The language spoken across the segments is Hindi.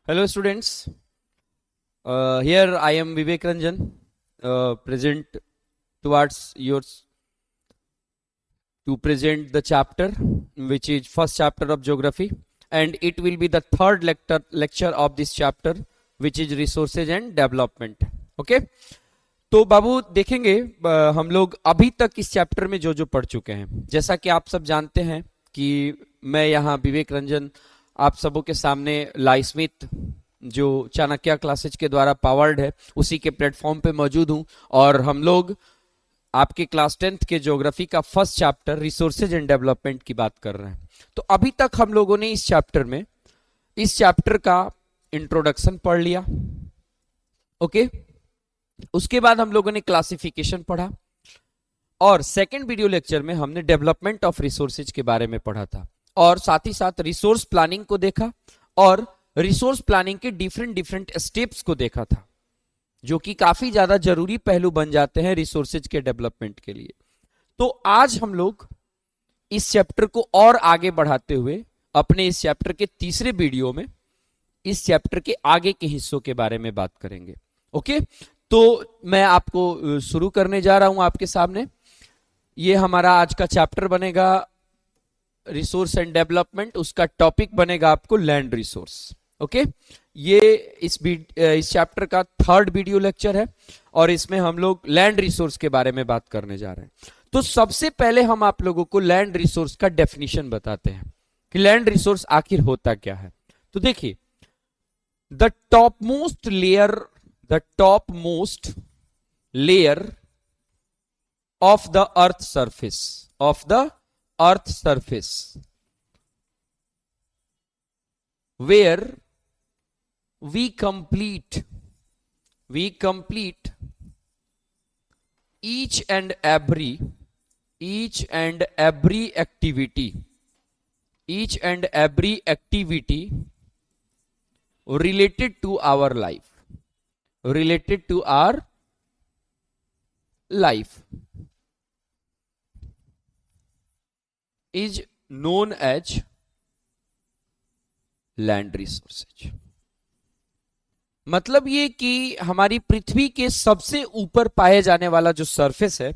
Hello students, here I am Vivek Ranjan, present towards yours to present the chapter which is first chapter of geography, and it will be the third lecture of this chapter which is resources and development. Okay, तो बाबू देखेंगे हम लोग अभी तक इस चैप्टर में जो जो पढ़ चुके हैं। जैसा कि आप सब जानते हैं कि मैं यहाँ विवेक रंजन आप सबों के सामने लाइस्मिथ जो चाणक्य क्लासेज के द्वारा पावर्ड है उसी के प्लेटफॉर्म पे मौजूद हूँ, और हम लोग आपके क्लास 10th के ज्योग्राफी का first chapter resources and development की बात कर रहे हैं। तो अभी तक हम लोगों ने इस चैप्टर का इंट्रोडक्शन पढ़ लिया। ओके, उसके बाद हम लोगों ने क्लासिफिकेशन पढ़ा, और सेकेंड वीडियो लेक्चर में हमने डेवलपमेंट ऑफ रिसोर्सेज के बारे में पढ़ा था, और साथ ही साथ रिसोर्स प्लानिंग को देखा और रिसोर्स प्लानिंग के डिफरेंट स्टेप्स को देखा था, जो कि काफी ज्यादा जरूरी पहलू बन जाते हैं रिसोर्सेज के डेवलपमेंट के लिए। तो आज हम लोग इस चैप्टर को और आगे बढ़ाते हुए अपने इस चैप्टर के तीसरे वीडियो में इस चैप्टर के आगे के हिस्सों के बारे में बात करेंगे। ओके, तो मैं आपको शुरू करने जा रहा हूं आपके सामने। ये हमारा आज का चैप्टर बनेगा रिसोर्स एंड डेवलपमेंट, उसका टॉपिक बनेगा आपको लैंड रिसोर्स। ओके, ये इस चैप्टर का थर्ड वीडियो लेक्चर है, और इसमें हम लोग लैंड रिसोर्स के बारे में बात करने जा रहे हैं। तो सबसे पहले हम आप लोगों को लैंड रिसोर्स का डेफिनेशन बताते हैं कि लैंड रिसोर्स आखिर होता क्या है। तो देखिए, the top most layer of the earth surface where we complete each and every activity related to our life is known as land resources. मतलब ये कि हमारी पृथ्वी के सबसे ऊपर पाए जाने वाला जो सरफेस है,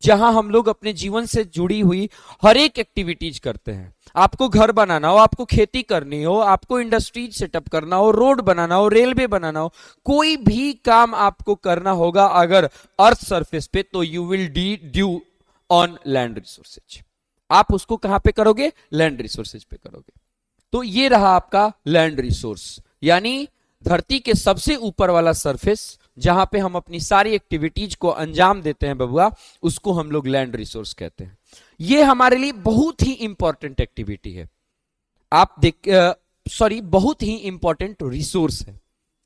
जहां हम लोग अपने जीवन से जुड़ी हुई हर एक एक्टिविटीज करते हैं। आपको घर बनाना हो, आपको खेती करनी हो, आपको इंडस्ट्रीज सेटअप करना हो, रोड बनाना हो, रेलवे बनाना हो, कोई भी काम आपको करना होगा अगर अर्थ सरफेस पे, तो you will due on land resources. आप उसको कहां पे करोगे? लैंड रिसोर्सेज पे करोगे। तो ये रहा आपका लैंड रिसोर्स, यानी धरती के सबसे ऊपर वाला सरफेस जहां पे हम अपनी सारी एक्टिविटीज को अंजाम देते हैं बबुआ, उसको हम लोग लैंड रिसोर्स कहते हैं। ये हमारे लिए बहुत ही इंपॉर्टेंट एक्टिविटी है। बहुत ही इंपॉर्टेंट रिसोर्स है।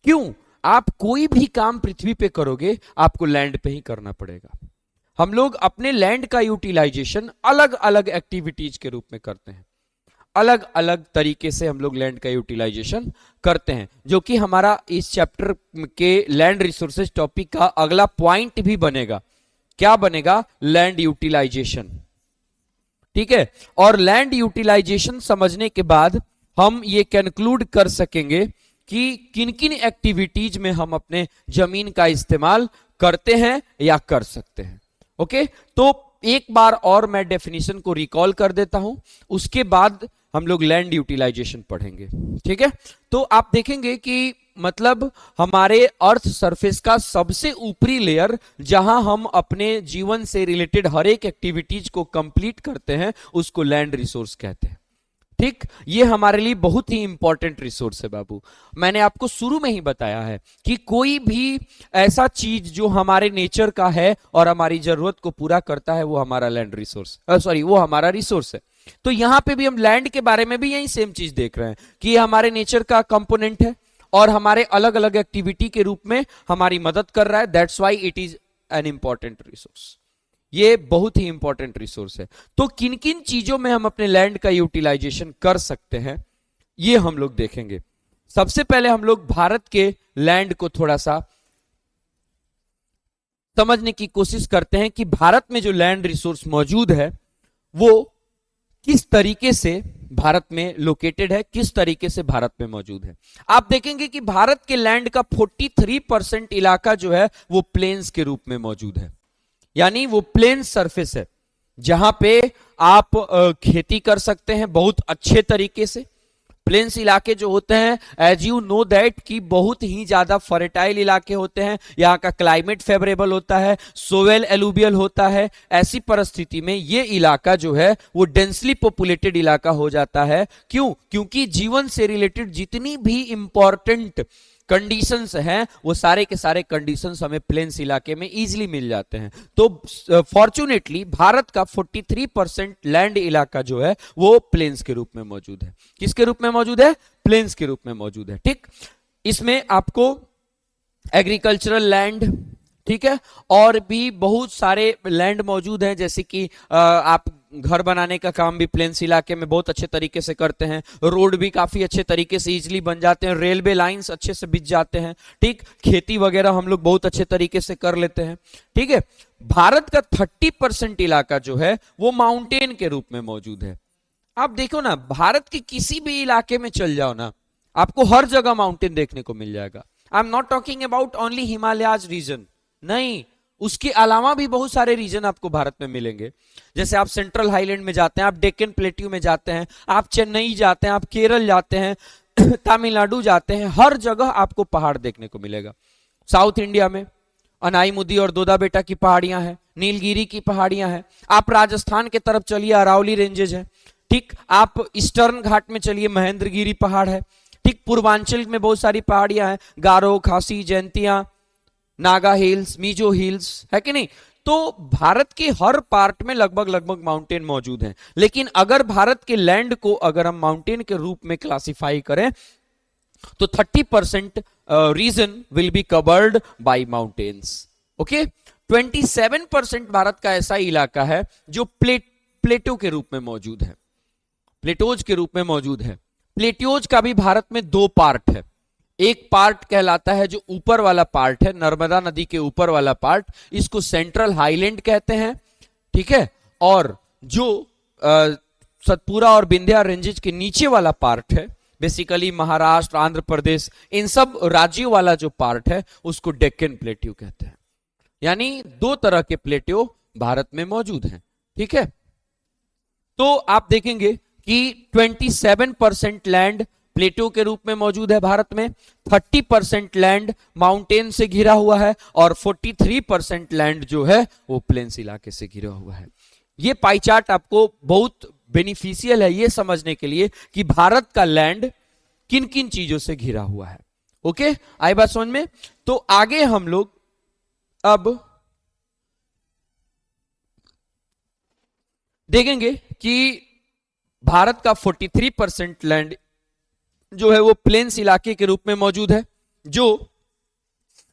क्यों? आप कोई भी काम पृथ्वी पे करोगे आपको लैंड पे ही करना पड़ेगा। हम लोग अपने लैंड का यूटिलाइजेशन अलग अलग एक्टिविटीज के रूप में करते हैं, अलग अलग तरीके से हम लोग लैंड का यूटिलाइजेशन करते हैं, जो कि हमारा इस चैप्टर के लैंड रिसोर्सेज टॉपिक का अगला पॉइंट भी बनेगा। क्या बनेगा? Land utilisation. ठीक है, और लैंड यूटिलाइजेशन समझने के बाद हम ये कंक्लूड कर सकेंगे कि किन किन एक्टिविटीज में हम अपने जमीन का इस्तेमाल करते हैं या कर सकते हैं। ओके, तो एक बार और मैं डेफिनेशन को रिकॉल कर देता हूं, उसके बाद हम लोग लैंड यूटिलाइजेशन पढ़ेंगे। ठीक है, तो आप देखेंगे कि मतलब हमारे अर्थ सरफेस का सबसे ऊपरी लेयर जहां हम अपने जीवन से रिलेटेड हर एक एक्टिविटीज को कंप्लीट करते हैं, उसको लैंड रिसोर्स कहते हैं। ठीक, ये हमारे लिए बहुत ही इंपॉर्टेंट रिसोर्स है बाबू। मैंने आपको शुरू में ही बताया है कि कोई भी ऐसा चीज जो हमारे नेचर का है और हमारी जरूरत को पूरा करता है, वो हमारा लैंड रिसोर्स वो हमारा रिसोर्स है। तो यहां पे भी हम लैंड के बारे में भी यही सेम चीज देख रहे हैं कि ये हमारे नेचर का कंपोनेंट है और हमारे अलग अलग एक्टिविटी के रूप में हमारी मदद कर रहा है। That's why it is an important resource. ये बहुत ही इंपॉर्टेंट रिसोर्स है। तो किन किन चीजों में हम अपने लैंड का यूटिलाइजेशन कर सकते हैं, ये हम लोग देखेंगे। सबसे पहले हम लोग भारत के लैंड को थोड़ा सा समझने की कोशिश करते हैं कि भारत में जो लैंड रिसोर्स मौजूद है वो किस तरीके से भारत में लोकेटेड है, किस तरीके से भारत में मौजूद है। आप देखेंगे कि भारत के लैंड का 43% इलाका जो है वो प्लेन्स के रूप में मौजूद है, यानी वो प्लेन सरफेस है जहां पे आप खेती कर सकते हैं बहुत अच्छे तरीके से। प्लेन्स इलाके जो होते हैं, एज यू नो दैट, कि बहुत ही ज्यादा फर्टाइल इलाके होते हैं, यहाँ का क्लाइमेट फेवरेबल होता है, सोवेल एलुवियल होता है। ऐसी परिस्थिति में ये इलाका जो है वो डेंसली पॉपुलेटेड इलाका हो जाता है। क्यों? क्योंकि जीवन से रिलेटेड जितनी भी इंपॉर्टेंट कंडीशंस हैं वो सारे के सारे कंडीशंस हमें प्लेन्स इलाके में इजीली मिल जाते हैं। तो फॉर्चुनेटली भारत का 43% लैंड इलाका जो है वो प्लेन्स के रूप में मौजूद है। किसके रूप में मौजूद है? प्लेन्स के रूप में मौजूद है। ठीक, इसमें आपको एग्रीकल्चरल लैंड, ठीक है, और भी बहुत सारे लैंड मौजूद हैं, जैसे कि आप घर बनाने का काम भी प्लेन्स इलाके में बहुत अच्छे तरीके से करते हैं, रोड भी काफी अच्छे तरीके से इजीली बन जाते हैं, रेलवे लाइंस अच्छे से बिछ जाते हैं। ठीक, खेती वगैरह हम लोग बहुत अच्छे तरीके से कर लेते हैं। ठीक है, भारत का 30% इलाका जो है वो माउंटेन के रूप में मौजूद है। आप देखो ना, भारत के किसी भी इलाके में चल जाओ ना, आपको हर जगह माउंटेन देखने को मिल जाएगा। I am not talking about only Himalayas region, नहीं, उसके अलावा भी बहुत सारे रीजन आपको भारत में मिलेंगे। जैसे आप सेंट्रल हाईलैंड में जाते हैं, आप डेक्कन प्लेट्यू में जाते हैं, आप चेन्नई जाते हैं, आप केरल जाते हैं, तमिलनाडु जाते हैं, हर जगह आपको पहाड़ देखने को मिलेगा। साउथ इंडिया में अनाईमुदी और दोदा बेटा की पहाड़ियां हैं, नीलगिरी की पहाड़ियां हैं। आप राजस्थान के तरफ चलिए, अरावली रेंजेस है। ठीक, आप ईस्टर्न घाट में चलिए, महेंद्रगिरी पहाड़ है। ठीक, पूर्वांचल में बहुत सारी पहाड़ियां हैं, गारो, खासी, जयंतियां, नागा हिल्स, मिजो हिल्स, है कि नहीं। तो भारत के हर पार्ट में लगभग लगभग माउंटेन मौजूद हैं। लेकिन अगर भारत के लैंड को अगर हम माउंटेन के रूप में क्लासिफाई करें तो 30% region will be covered by mountains. Okay, 27% Bharat का ऐसा इलाका है जो प्लेटो के रूप में मौजूद है, प्लेटोज के रूप में मौजूद है। प्लेटोज का भी भारत में दो पार्ट है। एक पार्ट कहलाता है जो ऊपर वाला पार्ट है, नर्मदा नदी के ऊपर वाला पार्ट, इसको सेंट्रल हाईलैंड कहते हैं। ठीक है, और जो सतपुरा और विंध्या रेंजेस के नीचे वाला पार्ट है, बेसिकली महाराष्ट्र, आंध्र प्रदेश, इन सब राज्यों वाला जो पार्ट है उसको डेक्कन प्लेट्यू कहते हैं। यानी दो तरह के प्लेट्यू भारत में मौजूद हैं। ठीक है, तो आप देखेंगे कि 27% लैंड प्लेटो के रूप में मौजूद है भारत में, 30% लैंड माउंटेन से घिरा हुआ है, और 43% लैंड जो है वो प्लेन्स इलाके से घिरा हुआ है। ये पाई चार्ट आपको बहुत बेनिफिशियल है ये समझने के लिए कि भारत का लैंड किन किन चीजों से घिरा हुआ है। ओके, आई बात समझ में। तो आगे हम लोग अब देखेंगे कि भारत का 43% लैंड जो है वो प्लेन्स इलाके के रूप में मौजूद है, जो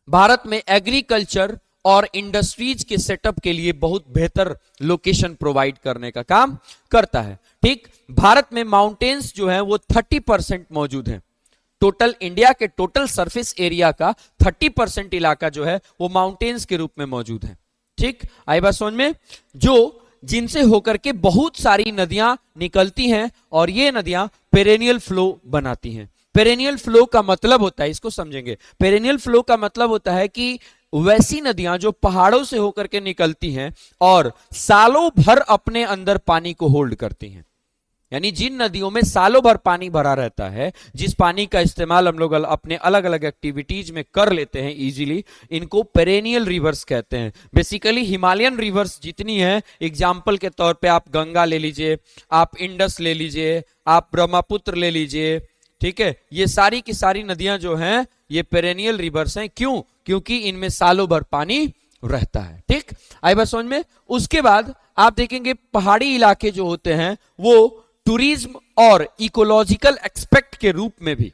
भारत में एग्रीकल्चर और इंडस्ट्रीज के सेटअप के लिए बहुत बेहतर लोकेशन प्रोवाइड करने का काम करता है। ठीक, भारत में माउंटेन्स जो है वो 30% मौजूद है। टोटल इंडिया के टोटल सरफेस एरिया का 30% इलाका जो है वो माउंटेन्स के रूप में मौजूद है। ठीक, आई बात समझ में, जो जिनसे होकर के बहुत सारी नदियां निकलती हैं और ये नदियां पेरेनियल फ्लो बनाती हैं। पेरेनियल फ्लो का मतलब होता है, इसको समझेंगे, पेरेनियल फ्लो का मतलब होता है कि वैसी नदियां जो पहाड़ों से होकर के निकलती हैं और सालों भर अपने अंदर पानी को होल्ड करती हैं। यानी जिन नदियों में सालों भर पानी भरा रहता है, जिस पानी का इस्तेमाल हम लोग अपने अलग अलग एक्टिविटीज में कर लेते हैं इजीली, इनको पेरेनियल रिवर्स कहते हैं। बेसिकली हिमालयन रिवर्स जितनी हैं, एग्जाम्पल के तौर पे आप गंगा ले लीजिए, आप इंडस ले लीजिए, आप ब्रह्मपुत्र ले लीजिए। ठीक है, ये सारी की सारी नदियां जो हैं ये पेरेनियल रिवर्स हैं। क्यों? क्योंकि इनमें सालों भर पानी रहता है। ठीक, आई बात समझ में। उसके बाद आप देखेंगे पहाड़ी इलाके जो होते हैं वो टूरिज्म और इकोलॉजिकल एक्सपेक्ट के रूप में भी,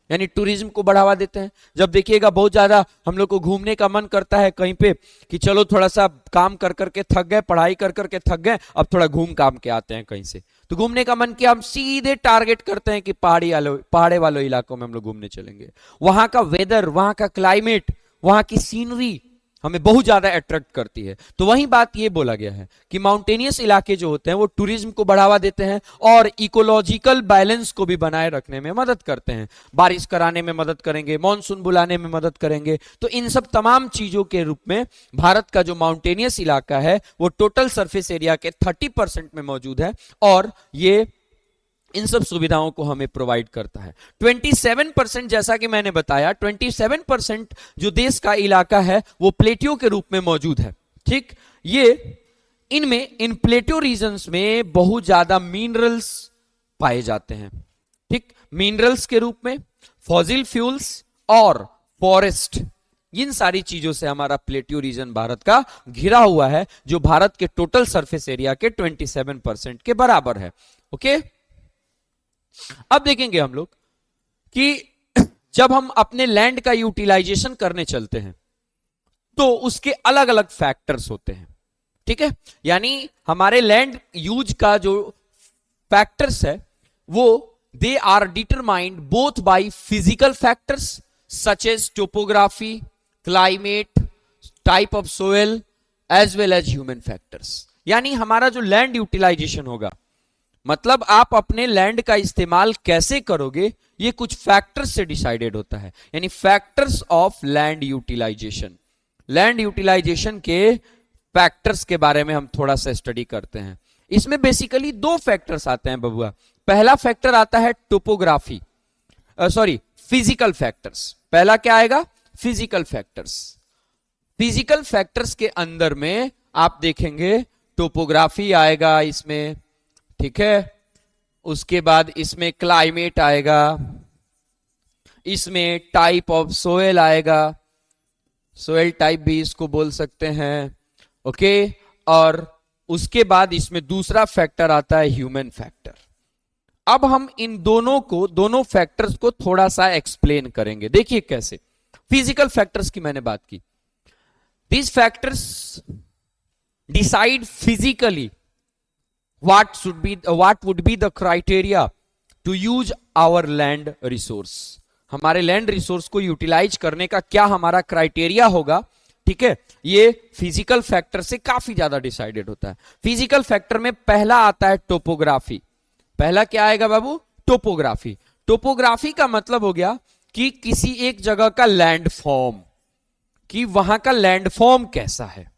यानी टूरिज्म को बढ़ावा देते हैं। जब देखिएगा बहुत ज्यादा हम लोग को घूमने का मन करता है कहीं पे कि चलो थोड़ा सा काम कर करके थक गए, पढ़ाई कर करके थक गए, अब थोड़ा घूम काम के आते हैं कहीं से, तो घूमने का मन किया, हम सीधे टारगेट करते हैं कि पहाड़े वालों इलाकों में हम लोग घूमने चलेंगे। वहां का वेदर, वहां का क्लाइमेट, वहां की सीनरी हमें बहुत ज्यादा अट्रैक्ट करती है। तो वही बात ये बोला गया है कि माउंटेनियस इलाके जो होते हैं वो टूरिज्म को बढ़ावा देते हैं और इकोलॉजिकल बैलेंस को भी बनाए रखने में मदद करते हैं। बारिश कराने में मदद करेंगे, मॉनसून बुलाने में मदद करेंगे। तो इन सब तमाम चीजों के रूप में भारत का जो माउंटेनियस इलाका है वो टोटल सरफेस एरिया के 30% में मौजूद है और ये इन सब सुविधाओं को हमें प्रोवाइड करता है। 27% जैसा कि मैंने बताया, 27% जो देश का इलाका है वो प्लेटियो के रूप में मौजूद है। ठीक, ये इनमें इन प्लेटियो रीजन्स में बहुत ज्यादा मिनरल्स पाए जाते हैं। ठीक, मिनरल्स के रूप में फॉसिल फ्यूल्स और फॉरेस्ट, इन सारी चीजों से हमारा प्लेटियो रीजन भारत का घिरा हुआ है, जो भारत के टोटल सरफेस एरिया के 27% के बराबर है। ओके, अब देखेंगे हम लोग कि जब हम अपने लैंड का यूटिलाइजेशन करने चलते हैं तो उसके अलग अलग फैक्टर्स होते हैं। ठीक है, यानी हमारे लैंड यूज का जो फैक्टर्स है वो they are determined both by physical factors such as topography, climate, type of soil as well as human factors. यानी हमारा जो लैंड यूटिलाइजेशन होगा, मतलब आप अपने लैंड का इस्तेमाल कैसे करोगे, ये कुछ फैक्टर्स से डिसाइडेड होता है। यानी factors of land utilisation, land utilisation के फैक्टर्स के बारे में हम थोड़ा सा स्टडी करते हैं। इसमें बेसिकली दो फैक्टर्स आते हैं बबुआ। पहला फैक्टर आता है टोपोग्राफी, सॉरी फिजिकल फैक्टर्स। पहला क्या आएगा? Physical factors. फिजिकल फैक्टर्स के अंदर में आप देखेंगे टोपोग्राफी आएगा इसमें, ठीक है। उसके बाद इसमें क्लाइमेट आएगा, इसमें टाइप ऑफ सोयल आएगा, सोयल टाइप भी इसको बोल सकते हैं। ओके, और उसके बाद इसमें दूसरा फैक्टर आता है ह्यूमन फैक्टर। अब हम इन दोनों को, दोनों फैक्टर्स को थोड़ा सा एक्सप्लेन करेंगे। देखिए कैसे। फिजिकल फैक्टर्स की मैंने बात की। These factors decide physically what would be the criteria to use our land resource। हमारे लैंड रिसोर्स को यूटिलाइज करने का क्या हमारा क्राइटेरिया होगा, ठीक है, ये फिजिकल फैक्टर से काफी ज्यादा डिसाइडेड होता है। फिजिकल फैक्टर में पहला आता है टोपोग्राफी। पहला क्या आएगा बाबू? टोपोग्राफी। टोपोग्राफी का मतलब हो गया कि किसी एक जगह का लैंड फॉर्म, कि वहां का लैंड फॉर्म कैसा है।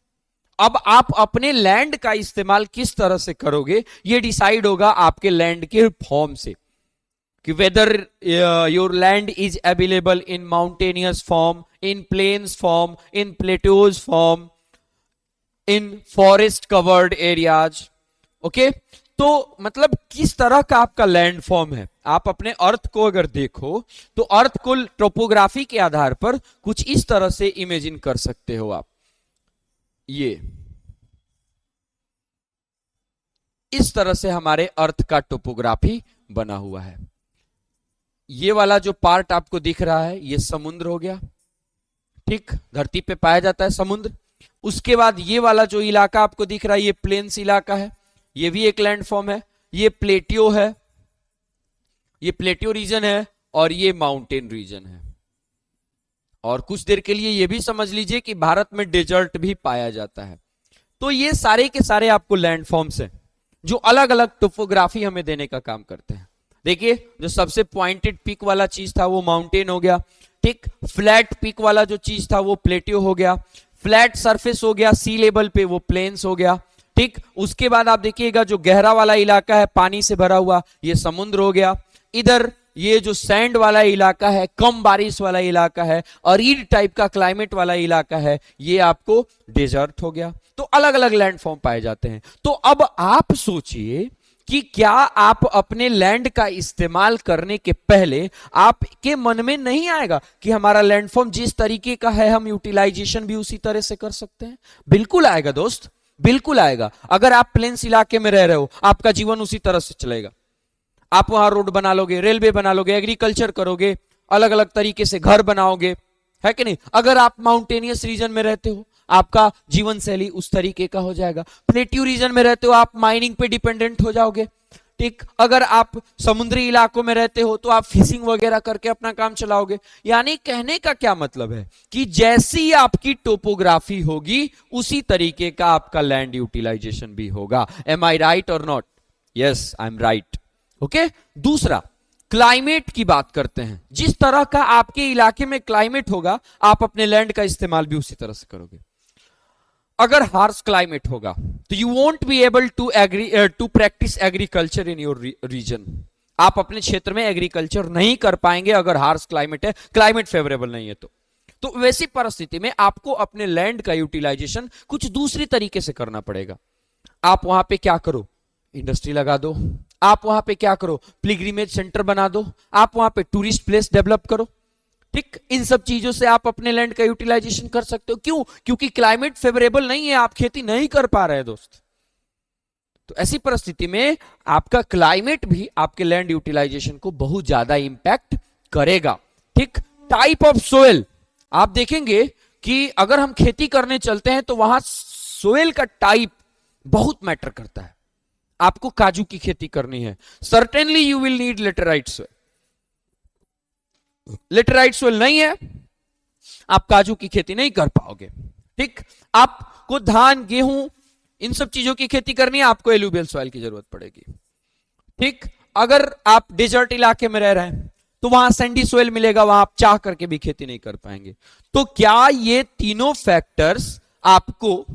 अब आप अपने लैंड का इस्तेमाल किस तरह से करोगे, ये डिसाइड होगा आपके लैंड के फॉर्म से, कि whether your land is available in mountainous form, in plains form, in plateaus form, in forest covered areas. Okay, तो मतलब किस तरह का आपका लैंड फॉर्म है। आप अपने अर्थ को अगर देखो तो अर्थ को टोपोग्राफी के आधार पर कुछ इस तरह से इमेजिन कर सकते हो आप। ये इस तरह से हमारे अर्थ का टोपोग्राफी बना हुआ है। ये वाला जो पार्ट आपको दिख रहा है ये समुद्र हो गया, ठीक, धरती पे पाया जाता है समुद्र। उसके बाद ये वाला जो इलाका आपको दिख रहा है ये प्लेन्स इलाका है, ये भी एक लैंड फॉर्म है। ये प्लेटियो है, ये प्लेटियो रीजन है, और ये माउंटेन रीजन है। और कुछ देर के लिए ये भी समझ लीजिए कि भारत में डेजर्ट भी पाया जाता है। तो ये सारे के सारे आपको लैंड फॉर्म्स हैं जो अलग अलग टोपोग्राफी हमें देने का काम करते हैं। देखिए, जो सबसे पॉइंटेड पिक वाला चीज था वो माउंटेन हो गया, ठीक। फ्लैट पिक वाला जो चीज था वो प्लेटियो हो गया, फ्लैट सरफेस हो गया सी लेवल पे वो प्लेन्स हो गया, ठीक। उसके बाद आप देखिएगा जो गहरा वाला इलाका है पानी से भरा हुआ ये समुद्र हो गया। इधर ये जो सैंड वाला इलाका है, कम बारिश वाला इलाका है, अरीड टाइप का क्लाइमेट वाला इलाका है, ये आपको डेजर्ट हो गया। तो अलग अलग लैंड फॉर्म पाए जाते हैं। तो अब आप सोचिए कि क्या आप अपने लैंड का इस्तेमाल करने के पहले आपके मन में नहीं आएगा कि हमारा लैंड फॉर्म जिस तरीके का है हम यूटिलाइजेशन भी उसी तरह से कर सकते हैं? बिल्कुल आएगा दोस्त, बिल्कुल आएगा। अगर आप प्लेन्स इलाके में रह रहे हो आपका जीवन उसी तरह से चलेगा। आप वहां रोड बना लोगे, रेलवे बना लोगे, एग्रीकल्चर करोगे, अलग अलग तरीके से घर बनाओगे, है कि नहीं। अगर आप माउंटेनियस रीजन में रहते हो आपका जीवन शैली उस तरीके का हो जाएगा। प्लेट्यू रीजन में रहते हो आप माइनिंग पे डिपेंडेंट हो जाओगे, ठीक, अगर आप समुद्री इलाकों में रहते हो तो आप फिशिंग वगैरह करके अपना काम चलाओगे। यानी कहने का क्या मतलब है कि जैसी आपकी टोपोग्राफी होगी उसी तरीके का आपका लैंड यूटिलाइजेशन भी होगा। एम आई राइट और not? Yes, I am right. Okay, दूसरा क्लाइमेट की बात करते हैं। जिस तरह का आपके इलाके में क्लाइमेट होगा आप अपने लैंड का इस्तेमाल भी उसी तरह से करोगे। अगर हार्श क्लाइमेट होगा तो you won't be able to practice agriculture in your region. आप अपने क्षेत्र में एग्रीकल्चर नहीं कर पाएंगे अगर हार्श क्लाइमेट है, क्लाइमेट फेवरेबल नहीं है तो वैसी परिस्थिति में आपको अपने लैंड का यूटिलाइजेशन कुछ दूसरी तरीके से करना पड़ेगा। आप वहां पे क्या करो, इंडस्ट्री लगा दो। आप वहां पे क्या करो, पिलग्रिमेज सेंटर बना दो। आप वहां पे टूरिस्ट प्लेस डेवलप करो। ठीक, इन सब चीजों से आप अपने लैंड का यूटिलाइजेशन कर सकते हो। क्यों? क्योंकि क्लाइमेट फेवरेबल नहीं है, आप खेती नहीं कर पा रहे दोस्त। तो ऐसी परिस्थिति में आपका क्लाइमेट भी आपके लैंड यूटिलाइजेशन को बहुत ज्यादा इंपैक्ट करेगा। ठीक, टाइप ऑफ सोयल, आप देखेंगे कि अगर हम खेती करने चलते हैं तो वहां सोयल का टाइप बहुत मैटर करता है। आपको काजू की खेती करनी है, certainly you will need laterite soil. Laterite soil नहीं है, आप काजू की खेती नहीं कर पाओगे। ठीक, आपको धान गेहूं इन सब चीजों की खेती करनी है, आपको एलुवियल सॉइल की जरूरत पड़ेगी। ठीक, अगर आप डेजर्ट इलाके में रह रहे हैं तो वहां सैंडी सोइल मिलेगा, वहां आप चाह करके भी खेती नहीं कर पाएंगे। तो क्या ये तीनों फैक्टर्स आपको,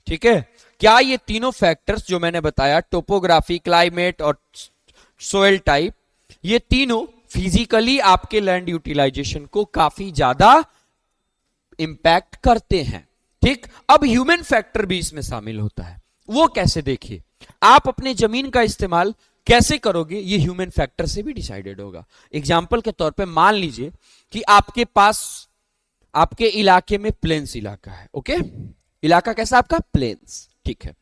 ठीक है, क्या ये तीनों फैक्टर्स जो मैंने बताया, टोपोग्राफी, क्लाइमेट और सोइल टाइप, ये तीनों फिजिकली आपके लैंड यूटिलाइजेशन को काफी ज्यादा इंपैक्ट करते हैं। ठीक, अब ह्यूमन फैक्टर भी इसमें शामिल होता है। वो कैसे? देखिए, आप अपने जमीन का इस्तेमाल कैसे करोगे ये ह्यूमन फैक्टर से भी डिसाइडेड होगा। एग्जाम्पल के तौर पे मान लीजिए कि आपके पास, आपके इलाके में प्लेन्स इलाका है। ओके, इलाका कैसा आपका? प्लेन्स। ठीक है,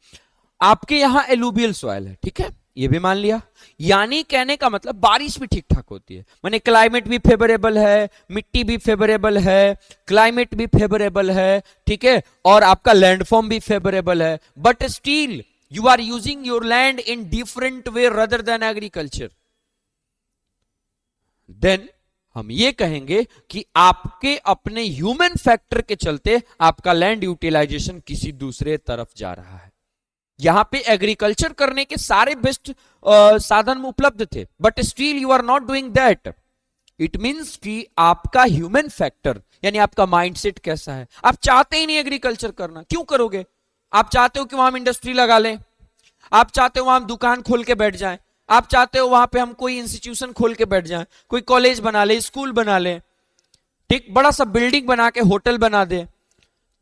आपके यहां एलुवियल सॉइल है। ठीक है, ये भी मान लिया। यानी कहने का मतलब बारिश भी ठीक ठाक होती है, माने क्लाइमेट भी फेवरेबल है, मिट्टी भी फेवरेबल है, क्लाइमेट भी फेवरेबल है। ठीक है, और आपका लैंडफॉर्म भी फेवरेबल है। But still you are using your land in different way rather than agriculture. Then हम ये कहेंगे कि आपके अपने ह्यूमन फैक्टर के चलते आपका लैंड यूटिलाइजेशन किसी दूसरे तरफ जा रहा है। यहां पे एग्रीकल्चर करने के सारे बेस्ट साधन उपलब्ध थे, but still you are not doing that. It means कि आपका ह्यूमन फैक्टर यानी आपका माइंडसेट कैसा है। आप चाहते ही नहीं एग्रीकल्चर करना, क्यों करोगे? आप चाहते हो कि वहां हम इंडस्ट्री लगा लें, आप चाहते हो वहां हम दुकान खोल के बैठ जाएं, आप चाहते हो वहां पे हम कोई इंस्टीट्यूशन खोल के बैठ जाएं, कोई कॉलेज बना ले, स्कूल बना ले, ठीक, बड़ा सा बिल्डिंग बना के होटल बना दे।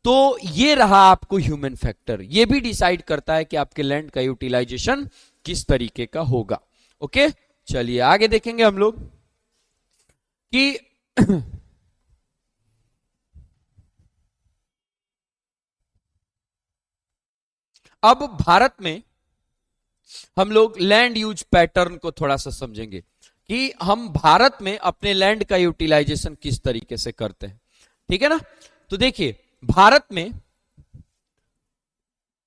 तो ये रहा आपको ह्यूमन फैक्टर, ये भी डिसाइड करता है कि आपके लैंड का यूटिलाइजेशन किस तरीके का होगा। ओके, चलिए आगे देखेंगे हम लोग कि अब भारत में हम लोग लैंड यूज पैटर्न को थोड़ा सा समझेंगे कि हम भारत में अपने लैंड का यूटिलाइजेशन किस तरीके से करते हैं। ठीक है ना, तो देखिए भारत में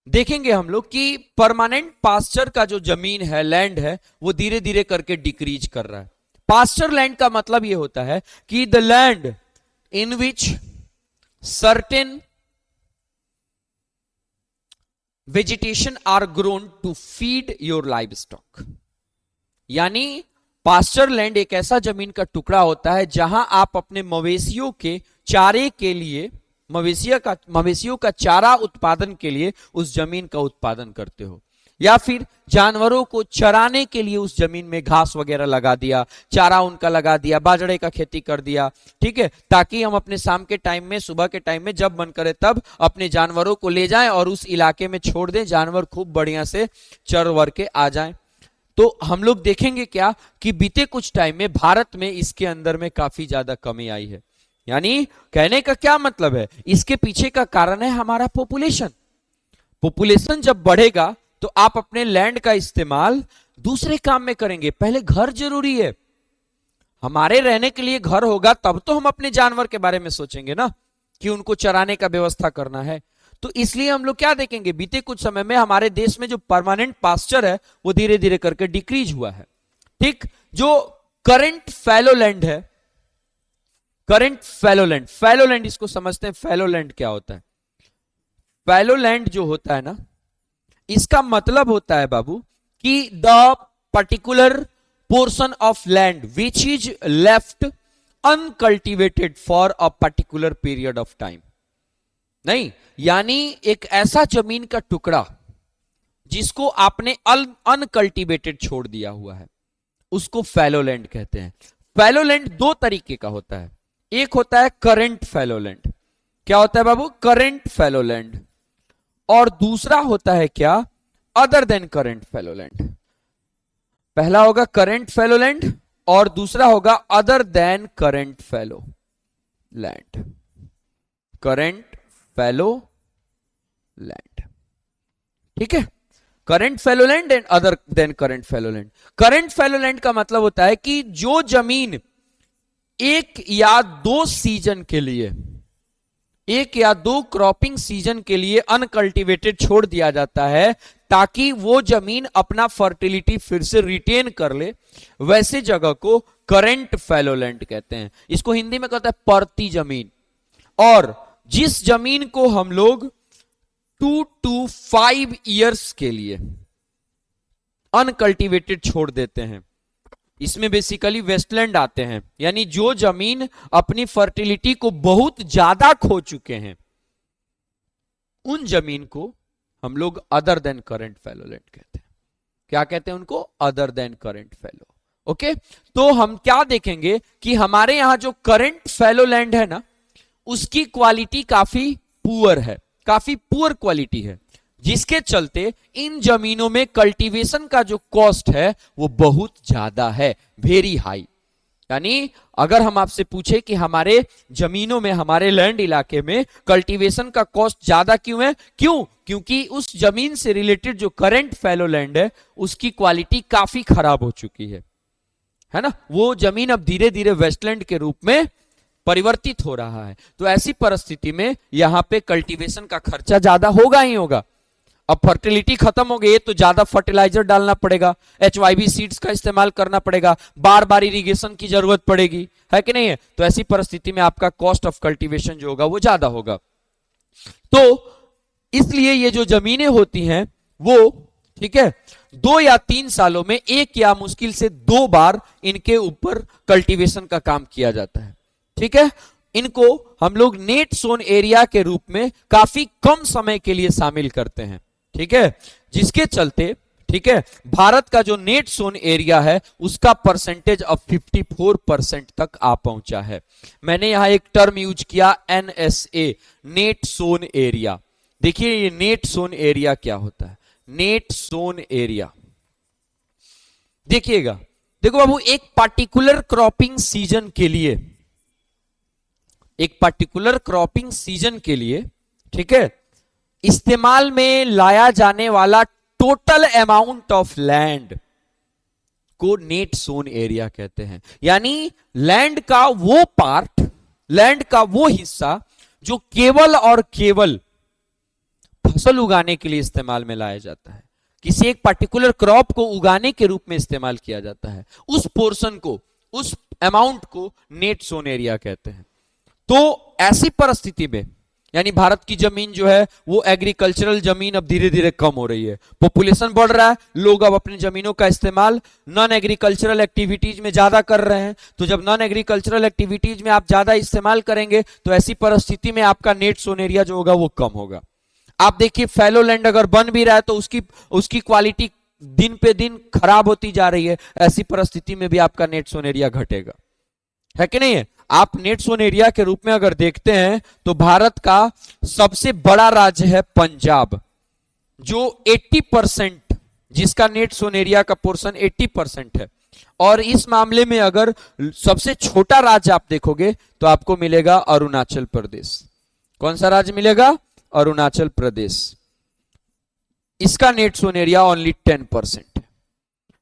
देखेंगे हम लोग कि परमानेंट पास्चर का जो जमीन है, लैंड है, वो धीरे धीरे करके डिक्रीज कर रहा है। पास्चर लैंड का मतलब ये होता है कि the land in which certain vegetation are grown to feed your livestock. यानी पास्चर लैंड एक ऐसा जमीन का टुकड़ा होता है जहां आप अपने मवेशियों के चारे के लिए, मवेशियों का चारा उत्पादन के लिए उस जमीन का उत्पादन करते हो, या फिर जानवरों को चराने के लिए उस जमीन में घास वगैरह लगा दिया, चारा उनका लगा दिया, बाजरे का खेती कर दिया। ठीक है, ताकि हम अपने शाम के टाइम में, सुबह के टाइम में जब मन करे तब अपने जानवरों को ले जाएं और उस इलाके में छोड़ दें, जानवर खूब बढ़िया से चर वर के आ जाएं। तो हम लोग देखेंगे क्या कि बीते कुछ टाइम में भारत में इसके अंदर में काफी ज्यादा कमी आई है। यानी कहने का क्या मतलब है, इसके पीछे का कारण है हमारा पॉपुलेशन। पॉपुलेशन जब बढ़ेगा तो आप अपने लैंड का इस्तेमाल दूसरे काम में करेंगे। पहले घर जरूरी है, हमारे रहने के लिए घर होगा तब तो हम अपने जानवर के बारे में सोचेंगे ना कि उनको चराने का व्यवस्था करना है। तो इसलिए हम लोग क्या देखेंगे, बीते कुछ समय में हमारे देश में जो परमानेंट पास्चर है वो धीरे धीरे करके डिक्रीज हुआ है। ठीक, जो करंट फैलो लैंड है, करंट फैलोलैंड, फैलोलैंड इसको समझते हैं, फैलोलैंड क्या होता है। फैलोलैंड जो होता है ना, इसका मतलब होता है बाबू कि the particular portion of land which is left uncultivated for a particular period of time. नहीं, यानी एक ऐसा जमीन का टुकड़ा जिसको आपने अनकल्टिवेटेड छोड़ दिया हुआ है, उसको फैलोलैंड कहते हैं। फैलोलैंड दो तरीके का होता है, एक होता है करंट फैलोलैंड। क्या होता है बाबू? Current fallow land. और दूसरा होता है क्या? Other than current fallow land. पहला होगा करंट फैलोलैंड और दूसरा होगा other than current fallow land. Current fallow land, ठीक है, current fallow land and other than current fallow land. Current fallow land का मतलब होता है कि जो जमीन एक या दो सीजन के लिए, एक या दो क्रॉपिंग सीजन के लिए अनकल्टिवेटेड छोड़ दिया जाता है ताकि वो जमीन अपना फर्टिलिटी फिर से रिटेन कर ले, वैसे जगह को करंट फैलोलैंड कहते हैं। इसको हिंदी में कहते हैं परती जमीन। और जिस जमीन को हम लोग 2 to 5 ईयर्स के लिए अनकल्टिवेटेड छोड़ देते हैं, इसमें बेसिकली वेस्टलैंड आते हैं, यानी जो जमीन अपनी फर्टिलिटी को बहुत ज्यादा खो चुके हैं, उन जमीन को हम लोग अदर देन करंट फैलोलैंड कहते हैं। क्या कहते हैं उनको? Other than current fallow. Okay, तो हम क्या देखेंगे कि हमारे यहां जो करंट फैलोलैंड है ना, उसकी क्वालिटी काफी पुअर है, काफी पुअर क्वालिटी है, जिसके चलते इन जमीनों में कल्टीवेशन का जो कॉस्ट है वो बहुत ज्यादा है, वेरी हाई। यानी अगर हम आपसे पूछे कि हमारे जमीनों में, हमारे लैंड इलाके में कल्टीवेशन का कॉस्ट ज्यादा क्यों है, क्यों? क्योंकि उस जमीन से रिलेटेड जो करंट फैलो लैंड है उसकी क्वालिटी काफी खराब हो चुकी है ना। वो जमीन अब धीरे धीरे वेस्टलैंड के रूप में परिवर्तित हो रहा है। तो ऐसी परिस्थिति में यहां पे कल्टीवेशन का खर्चा ज्यादा होगा ही होगा। अब फर्टिलिटी खत्म हो गई तो ज्यादा फर्टिलाइजर डालना पड़ेगा, HYV सीड्स का इस्तेमाल करना पड़ेगा, बार बार इरिगेशन की जरूरत पड़ेगी, है कि नहीं है? तो ऐसी परिस्थिति में आपका कॉस्ट ऑफ कल्टीवेशन जो होगा वो ज्यादा होगा। तो इसलिए ये जो जमीनें होती हैं वो, ठीक है, 2 या 3 सालों में एक या मुश्किल से 2 बार इनके ऊपर कल्टीवेशन का काम किया जाता है। ठीक है, इनको हम लोग नेट सोन एरिया के रूप में काफी कम समय के लिए शामिल करते हैं। ठीक है, जिसके चलते, ठीक है, भारत का जो नेट सोन एरिया है उसका परसेंटेज अब 54% तक आ पहुंचा है। मैंने यहां एक टर्म यूज किया NSA, नेट सोन एरिया। देखिए ये नेट सोन एरिया क्या होता है, नेट सोन एरिया। देखिएगा, देखो बाबू, एक पार्टिकुलर क्रॉपिंग सीजन के लिए, एक पार्टिकुलर क्रॉपिंग सीजन के लिए, ठीक है, इस्तेमाल में लाया जाने वाला टोटल अमाउंट ऑफ लैंड को नेट सोन एरिया कहते हैं। यानी लैंड का वो पार्ट, लैंड का वो हिस्सा जो केवल और केवल फसल उगाने के लिए इस्तेमाल में लाया जाता है, किसी एक पर्टिकुलर क्रॉप को उगाने के रूप में इस्तेमाल किया जाता है, उस पोर्शन को, उस अमाउंट को नेट सोन एरिया कहते हैं। तो ऐसी परिस्थिति में, यानी भारत की जमीन जो है वो एग्रीकल्चरल जमीन अब धीरे धीरे कम हो रही है, पॉपुलेशन बढ़ रहा है, लोग अब अपनी जमीनों का इस्तेमाल नॉन एग्रीकल्चरल एक्टिविटीज में ज्यादा कर रहे हैं। तो जब नॉन एग्रीकल्चरल एक्टिविटीज में आप ज्यादा इस्तेमाल करेंगे तो ऐसी परिस्थिति में आपका नेट सोन एरिया जो होगा वो कम होगा। आप देखिए, फैलो लैंड अगर बन भी रहा है तो उसकी क्वालिटी दिन पे दिन खराब होती जा रही है। ऐसी परिस्थिति में भी आपका नेट सोन एरिया घटेगा, है कि नहीं है? आप नेट सोन एरिया के रूप में अगर देखते हैं तो भारत का सबसे बड़ा राज्य है पंजाब, जो 80%, जिसका नेट सोन एरिया का पोर्शन 80% है। और इस मामले में अगर सबसे छोटा राज्य आप देखोगे तो आपको मिलेगा अरुणाचल प्रदेश। कौन सा राज्य मिलेगा? अरुणाचल प्रदेश। इसका नेट सोन एरिया ओनली 10% है।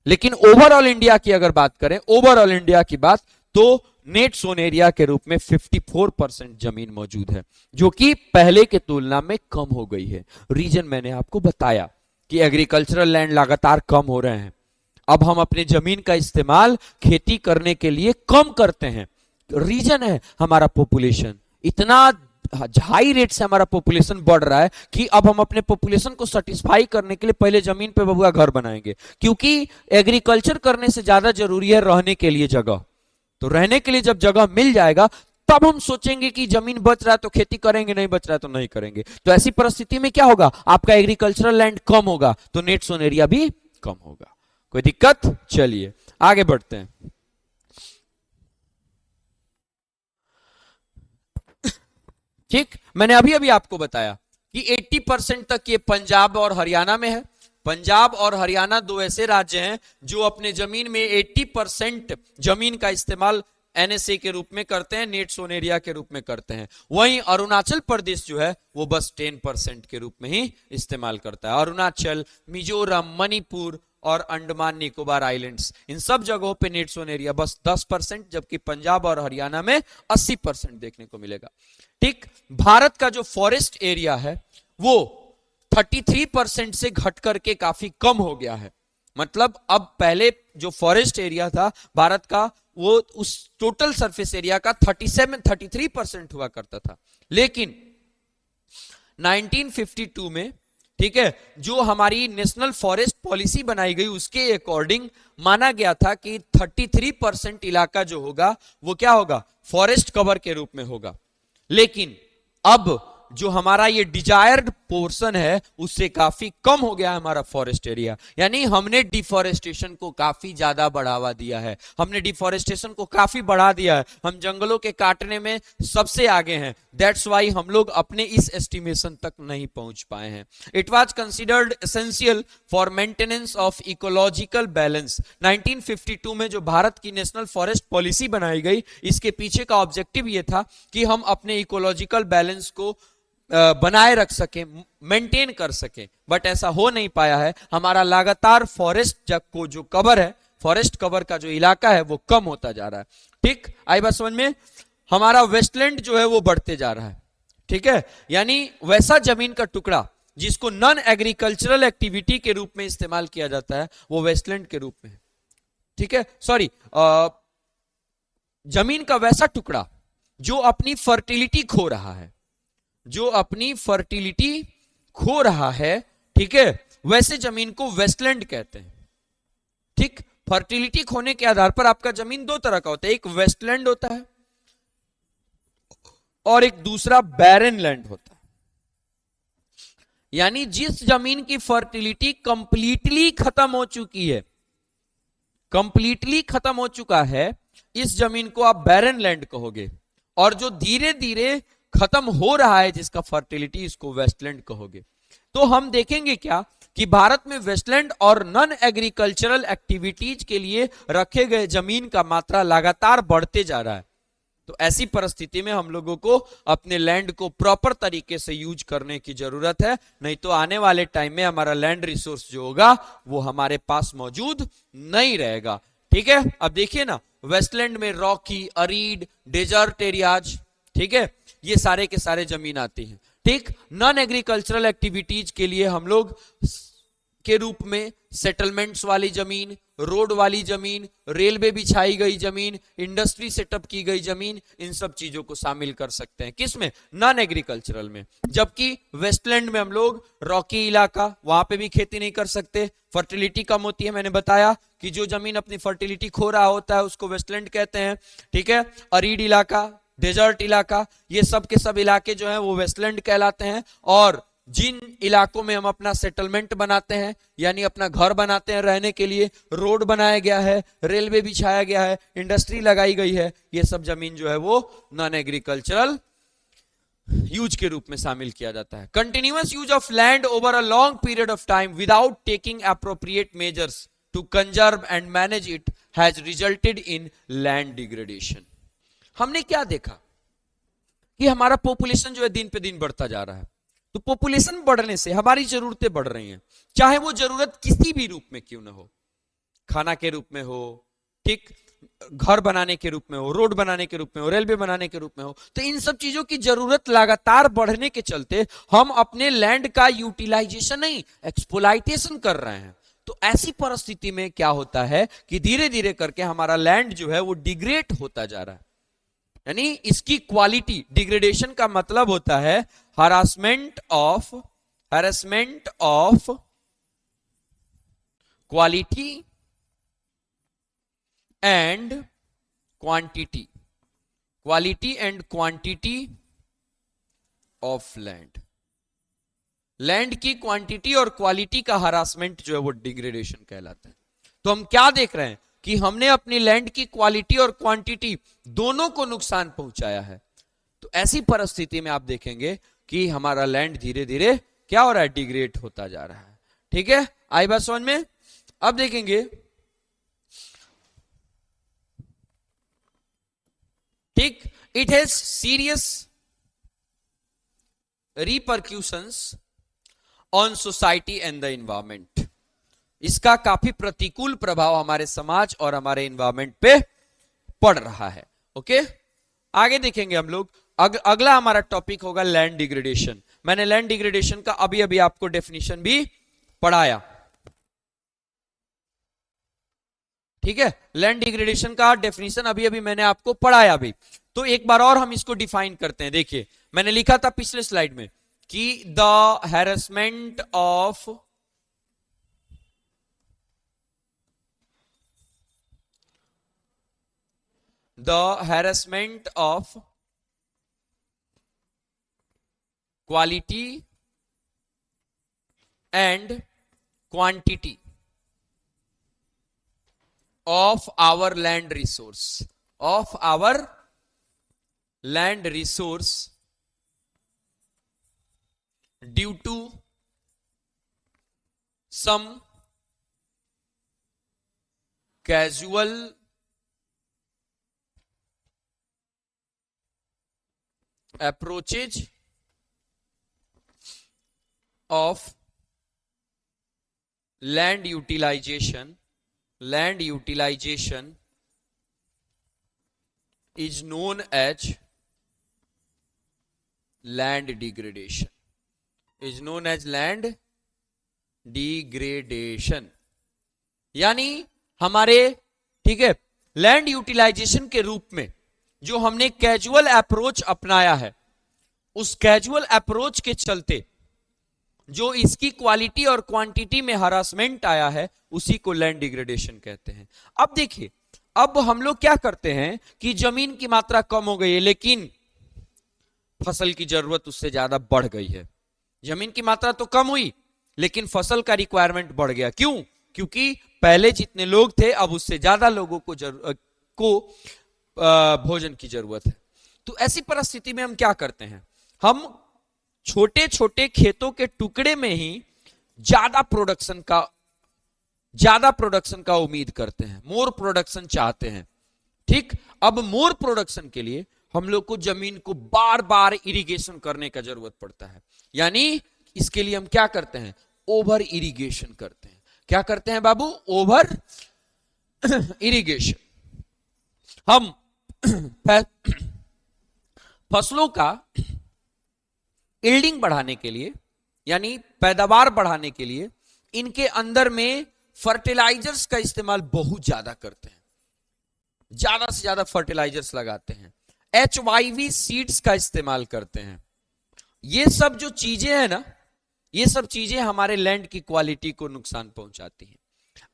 लेकिन ओवरऑल इंडिया की अगर बात करें, ओवरऑल इंडिया की बात, तो नेट सोन एरिया के रूप में 54% जमीन मौजूद है, जो कि पहले के तुलना में कम हो गई है। रीजन मैंने आपको बताया कि एग्रीकल्चरल लैंड लगातार कम हो रहे हैं। अब हम अपने जमीन का इस्तेमाल खेती करने के लिए कम करते हैं। रीजन है हमारा पॉपुलेशन, इतना हाई रेट से हमारा पॉपुलेशन बढ़ रहा है कि अब हम अपने पॉपुलेशन को सेटिस्फाई करने के लिए पहले जमीन पे बबुआ घर बनाएंगे, क्योंकि एग्रीकल्चर करने से ज्यादा जरूरी है रहने के लिए जगह। तो रहने के लिए जब जगह मिल जाएगा तब हम सोचेंगे कि जमीन बच रहा है तो खेती करेंगे, नहीं बच रहा है तो नहीं करेंगे। तो ऐसी परिस्थिति में क्या होगा, आपका एग्रीकल्चरल लैंड कम होगा तो नेट सोन एरिया भी कम होगा। कोई दिक्कत? चलिए आगे बढ़ते हैं। ठीक, मैंने अभी अभी आपको बताया कि 80% तक ये पंजाब और हरियाणा में है। पंजाब और हरियाणा दो ऐसे राज्य हैं जो अपने जमीन में 80% जमीन का इस्तेमाल एनएसए के रूप में करते हैं, नेट सोन एरिया के रूप में करते हैं। वहीं अरुणाचल प्रदेश जो है वो बस 10% के रूप में ही इस्तेमाल करता है। अरुणाचल, मिजोरम, मणिपुर और अंडमान निकोबार आइलैंड्स, इन सब जगहों पे नेट सोन एरिया बस 10%, जबकि पंजाब और हरियाणा में 80% देखने को मिलेगा। ठीक, भारत का जो फॉरेस्ट एरिया है वो 33% से घट करके काफी कम हो गया है। मतलब अब पहले जो फॉरेस्ट एरिया था भारत का वो उस टोटल सरफेस एरिया का 33% हुआ करता था, लेकिन 1952 में, ठीक है, जो हमारी नेशनल फॉरेस्ट पॉलिसी बनाई गई उसके अकॉर्डिंग माना गया था कि 33% इलाका जो होगा वो क्या होगा, फॉरेस्ट कवर के रूप में होगा। लेकिन अब जो हमारा ये डिजायर्ड पोर्शन है उससे काफी कम हो गया है हमारा फॉरेस्ट एरिया, यानी हमने डिफॉरेस्टेशन को काफी ज्यादा बढ़ावा दिया है, हमने डिफॉरेस्टेशन को काफी बढ़ा दिया है, हम जंगलों के काटने में सबसे आगे हैं। दैट्स वाई हम लोग अपने इस एस्टिमेशन तक नहीं पहुंच पाए हैं। It was considered essential for maintenance of ecological balance. 1952 में जो भारत की नेशनल फॉरेस्ट पॉलिसी बनाई गई, इसके पीछे का ऑब्जेक्टिव ये था कि हम अपने इकोलॉजिकल बैलेंस को बनाए रख सके, मेंटेन कर सके, बट ऐसा हो नहीं पाया है। हमारा लगातार फॉरेस्ट को जो कवर है, फॉरेस्ट कवर का जो इलाका है वो कम होता जा रहा है। ठीक, आई बात समझ में? हमारा वेस्टलैंड जो है वो बढ़ते जा रहा है। ठीक है, यानी वैसा जमीन का टुकड़ा जिसको नॉन एग्रीकल्चरल एक्टिविटी के रूप में इस्तेमाल किया जाता है वो वेस्टलैंड के रूप में है। ठीक है, सॉरी, जमीन का वैसा टुकड़ा जो अपनी फर्टिलिटी खो रहा है, जो अपनी फर्टिलिटी खो रहा है, ठीक है, वैसे जमीन को वेस्टलैंड कहते हैं। ठीक, फर्टिलिटी खोने के आधार पर आपका जमीन दो तरह का होता है, एक वेस्टलैंड होता है और एक दूसरा बैरन लैंड होता है। यानी जिस जमीन की फर्टिलिटी कंप्लीटली खत्म हो चुकी है, कंप्लीटली खत्म हो चुका है, इस जमीन को आप बैरन लैंड कहोगे, और जो धीरे धीरे खत्म हो रहा है जिसका फर्टिलिटी, इसको वेस्टलैंड कहोगे। तो हम देखेंगे क्या कि भारत में वेस्टलैंड और नॉन एग्रीकल्चरल एक्टिविटीज के लिए रखे गए जमीन का मात्रा लगातार बढ़ते जा रहा है। तो ऐसी परिस्थिति में हम लोगों को अपने लैंड को प्रॉपर तरीके से यूज करने की जरूरत है, नहीं तो आने वाले टाइम में हमारा लैंड रिसोर्स जो होगा वो हमारे पास मौजूद नहीं रहेगा। ठीक है, अब देखिए ना, वेस्टलैंड में रॉकी, अरीड, डेजर्ट एरियाज, ठीक है, ये सारे के सारे जमीन आती हैं। ठीक, नॉन एग्रीकल्चरल एक्टिविटीज के लिए हम लोग के रूप में सेटलमेंट्स वाली जमीन, रोड वाली जमीन, रेलवे बिछाई गई जमीन, इंडस्ट्री सेटअप की गई जमीन, इन सब चीजों को शामिल कर सकते हैं। किसमें? नॉन एग्रीकल्चरल में। जबकि वेस्टलैंड में हम लोग रॉकी इलाका, वहां पे भी खेती नहीं कर सकते, फर्टिलिटी कम होती है। मैंने बताया कि जो जमीन अपनी फर्टिलिटी खो रहा होता है उसको वेस्टलैंड कहते हैं। ठीक है, अरीड इलाका, डेजर्ट इलाका, ये सब के सब इलाके जो हैं वो वेस्टलैंड कहलाते हैं। और जिन इलाकों में हम अपना सेटलमेंट बनाते हैं, यानी अपना घर बनाते हैं रहने के लिए, रोड बनाया गया है, रेलवे बिछाया गया है, इंडस्ट्री लगाई गई है, ये सब जमीन जो है वो नॉन एग्रीकल्चरल यूज के रूप में शामिल किया जाता है। Continuous use of land over a long period of time without taking appropriate measures to conserve and manage it has resulted in land degradation. हमने क्या देखा कि हमारा पॉपुलेशन जो है दिन पे दिन बढ़ता जा रहा है। तो पॉपुलेशन बढ़ने से हमारी जरूरतें बढ़ रही हैं, चाहे वो जरूरत किसी भी रूप में क्यों ना हो, खाना के रूप में हो, ठीक, घर बनाने के रूप में हो, रोड बनाने के रूप में हो, रेलवे बनाने के रूप में हो, तो इन सब चीजों की जरूरत लगातार बढ़ने के चलते हम अपने लैंड का यूटिलाइजेशन नहीं, एक्सप्लॉइटेशन कर रहे हैं। तो ऐसी परिस्थिति में क्या होता है कि धीरे धीरे करके हमारा लैंड जो है वो डिग्रेड होता जा रहा है, यानी इसकी क्वालिटी, डिग्रेडेशन का मतलब होता है harassment of quality and quantity of land की क्वांटिटी और क्वालिटी का हरासमेंट जो है वो डिग्रेडेशन कहलाता है। तो हम क्या देख रहे हैं कि हमने अपनी लैंड की क्वालिटी और क्वांटिटी दोनों को नुकसान पहुंचाया है। तो ऐसी परिस्थिति में आप देखेंगे कि हमारा लैंड धीरे धीरे क्या हो रहा है, डिग्रेड होता जा रहा है। ठीक है, आई बात समझ में। अब देखेंगे, ठीक, it has serious repercussions on society and the environment. इसका काफी प्रतिकूल प्रभाव हमारे समाज और हमारे एनवायरमेंट पे पड़ रहा है। ओके, आगे देखेंगे हम लोग। अगला हमारा टॉपिक होगा लैंड डिग्रेडेशन। मैंने लैंड डिग्रेडेशन का अभी अभी आपको डेफिनेशन भी पढ़ाया। ठीक है, लैंड डिग्रेडेशन का डेफिनेशन अभी अभी मैंने आपको पढ़ाया भी। तो एक बार और हम इसको डिफाइन करते हैं। देखिए, मैंने लिखा था पिछले स्लाइड में कि the harassment of quality and quantity of our land resource due to some casual approaches of land utilization is known as land degradation. यानी हमारे, ठीक है, लैंड यूटिलाइजेशन के रूप में जो हमने कैजुअल अप्रोच अपनाया है, उस कैजुअल अप्रोच के चलते जो इसकी क्वालिटी और क्वांटिटी में हरासमेंट आया है, उसी को लैंड डिग्रेडेशन कहते हैं। अब देखिए, अब हम लोग क्या करते हैं कि जमीन की मात्रा कम हो गई है लेकिन फसल की जरूरत उससे ज्यादा बढ़ गई है। जमीन की मात्रा तो कम हुई लेकिन फसल का रिक्वायरमेंट बढ़ गया। क्यों? क्योंकि पहले जितने लोग थे अब उससे ज्यादा लोगों को भोजन की जरूरत है। तो ऐसी परिस्थिति में हम क्या करते हैं, हम छोटे छोटे खेतों के टुकड़े में ही ज्यादा प्रोडक्शन का उम्मीद करते हैं, मोर प्रोडक्शन चाहते हैं। ठीक, अब मोर प्रोडक्शन के लिए हम लोग को जमीन को बार बार इरिगेशन करने का जरूरत पड़ता है। यानी इसके लिए हम क्या करते हैं, ओवर इरिगेशन करते हैं। क्या करते हैं बाबू? Over irrigation. हम फसलों का यील्डिंग बढ़ाने के लिए, यानी पैदावार बढ़ाने के लिए, इनके अंदर में फर्टिलाइजर्स का इस्तेमाल बहुत ज्यादा करते हैं, ज्यादा से ज्यादा फर्टिलाइजर्स लगाते हैं, HYV सीड्स का इस्तेमाल करते हैं। ये सब जो चीजें हैं ना, ये सब चीजें हमारे लैंड की क्वालिटी को नुकसान पहुंचाती हैं।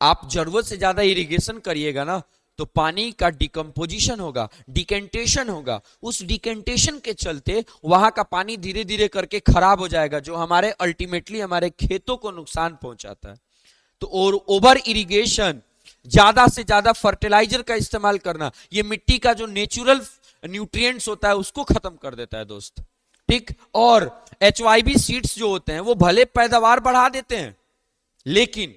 आप जरूरत से ज्यादा इरिगेशन करिएगा ना तो पानी का डिकम्पोजिशन होगा, डिकेंटेशन होगा। उस डिकेंटेशन के चलते वहां का पानी धीरे धीरे करके खराब हो जाएगा, जो हमारे अल्टीमेटली हमारे खेतों को नुकसान पहुंचाता है। तो और ओवर इरिगेशन, ज्यादा से ज्यादा फर्टिलाइजर का इस्तेमाल करना, ये मिट्टी का जो नेचुरल न्यूट्रिएंट्स होता है उसको खत्म कर देता है दोस्त। ठीक, और HYV सीड्स जो होते हैं वो भले पैदावार बढ़ा देते हैं लेकिन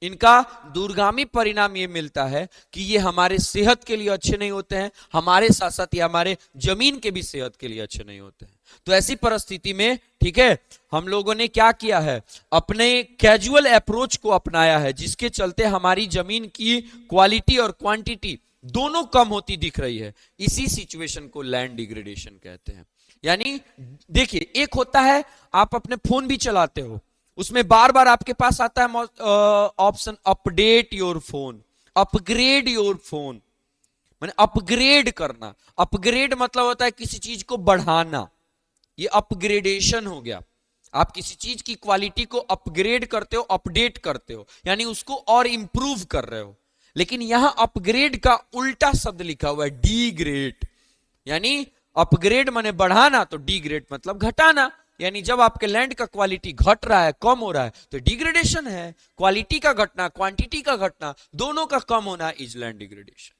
इनका दूरगामी परिणाम ये मिलता है कि ये हमारे सेहत के लिए अच्छे नहीं होते हैं, हमारे साथ साथ ये हमारे जमीन के भी सेहत के लिए अच्छे नहीं होते हैं। तो ऐसी परिस्थिति में, ठीक है, हम लोगों ने क्या किया है, अपने कैजुअल अप्रोच को अपनाया है, जिसके चलते हमारी जमीन की क्वालिटी और क्वांटिटी दोनों कम होती दिख रही है, इसी सिचुएशन को लैंड डिग्रेडेशन कहते हैं। यानी देखिए, एक होता है आप अपने फोन भी चलाते हो, उसमें बार बार आपके पास आता है option update your phone, upgrade your phone, मैंने अपग्रेड करना। अपग्रेड मतलब होता है किसी चीज को बढ़ाना, ये अपग्रेडेशन हो गया। आप किसी चीज की क्वालिटी को अपग्रेड करते हो, अपडेट करते हो, यानी उसको और इंप्रूव कर रहे हो। लेकिन यहां अपग्रेड का उल्टा शब्द लिखा हुआ है, डीग्रेड। यानी अपग्रेड माने बढ़ाना, तो डीग्रेड मतलब घटाना। यानी जब आपके लैंड का क्वालिटी घट रहा है, कम हो रहा है, तो डिग्रेडेशन है। क्वालिटी का घटना, क्वांटिटी का घटना, दोनों का कम होना is land degradation.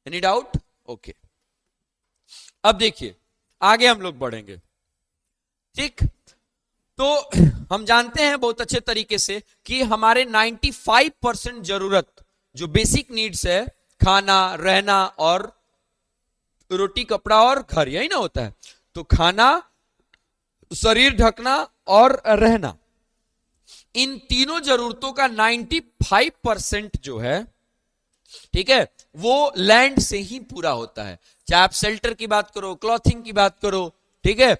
Any doubt? Okay, अब देखिए आगे हम लोग बढ़ेंगे। ठीक, तो हम जानते हैं बहुत अच्छे तरीके से कि हमारे 95% जरूरत जो बेसिक नीड्स है, खाना, रहना और रोटी, कपड़ा और घर, यही ना होता है। तो खाना, शरीर ढकना और रहना, इन तीनों जरूरतों का 95% जो है, ठीक है, वो लैंड से ही पूरा होता है। चाहे आप शेल्टर की बात करो, क्लॉथिंग की बात करो, ठीक है,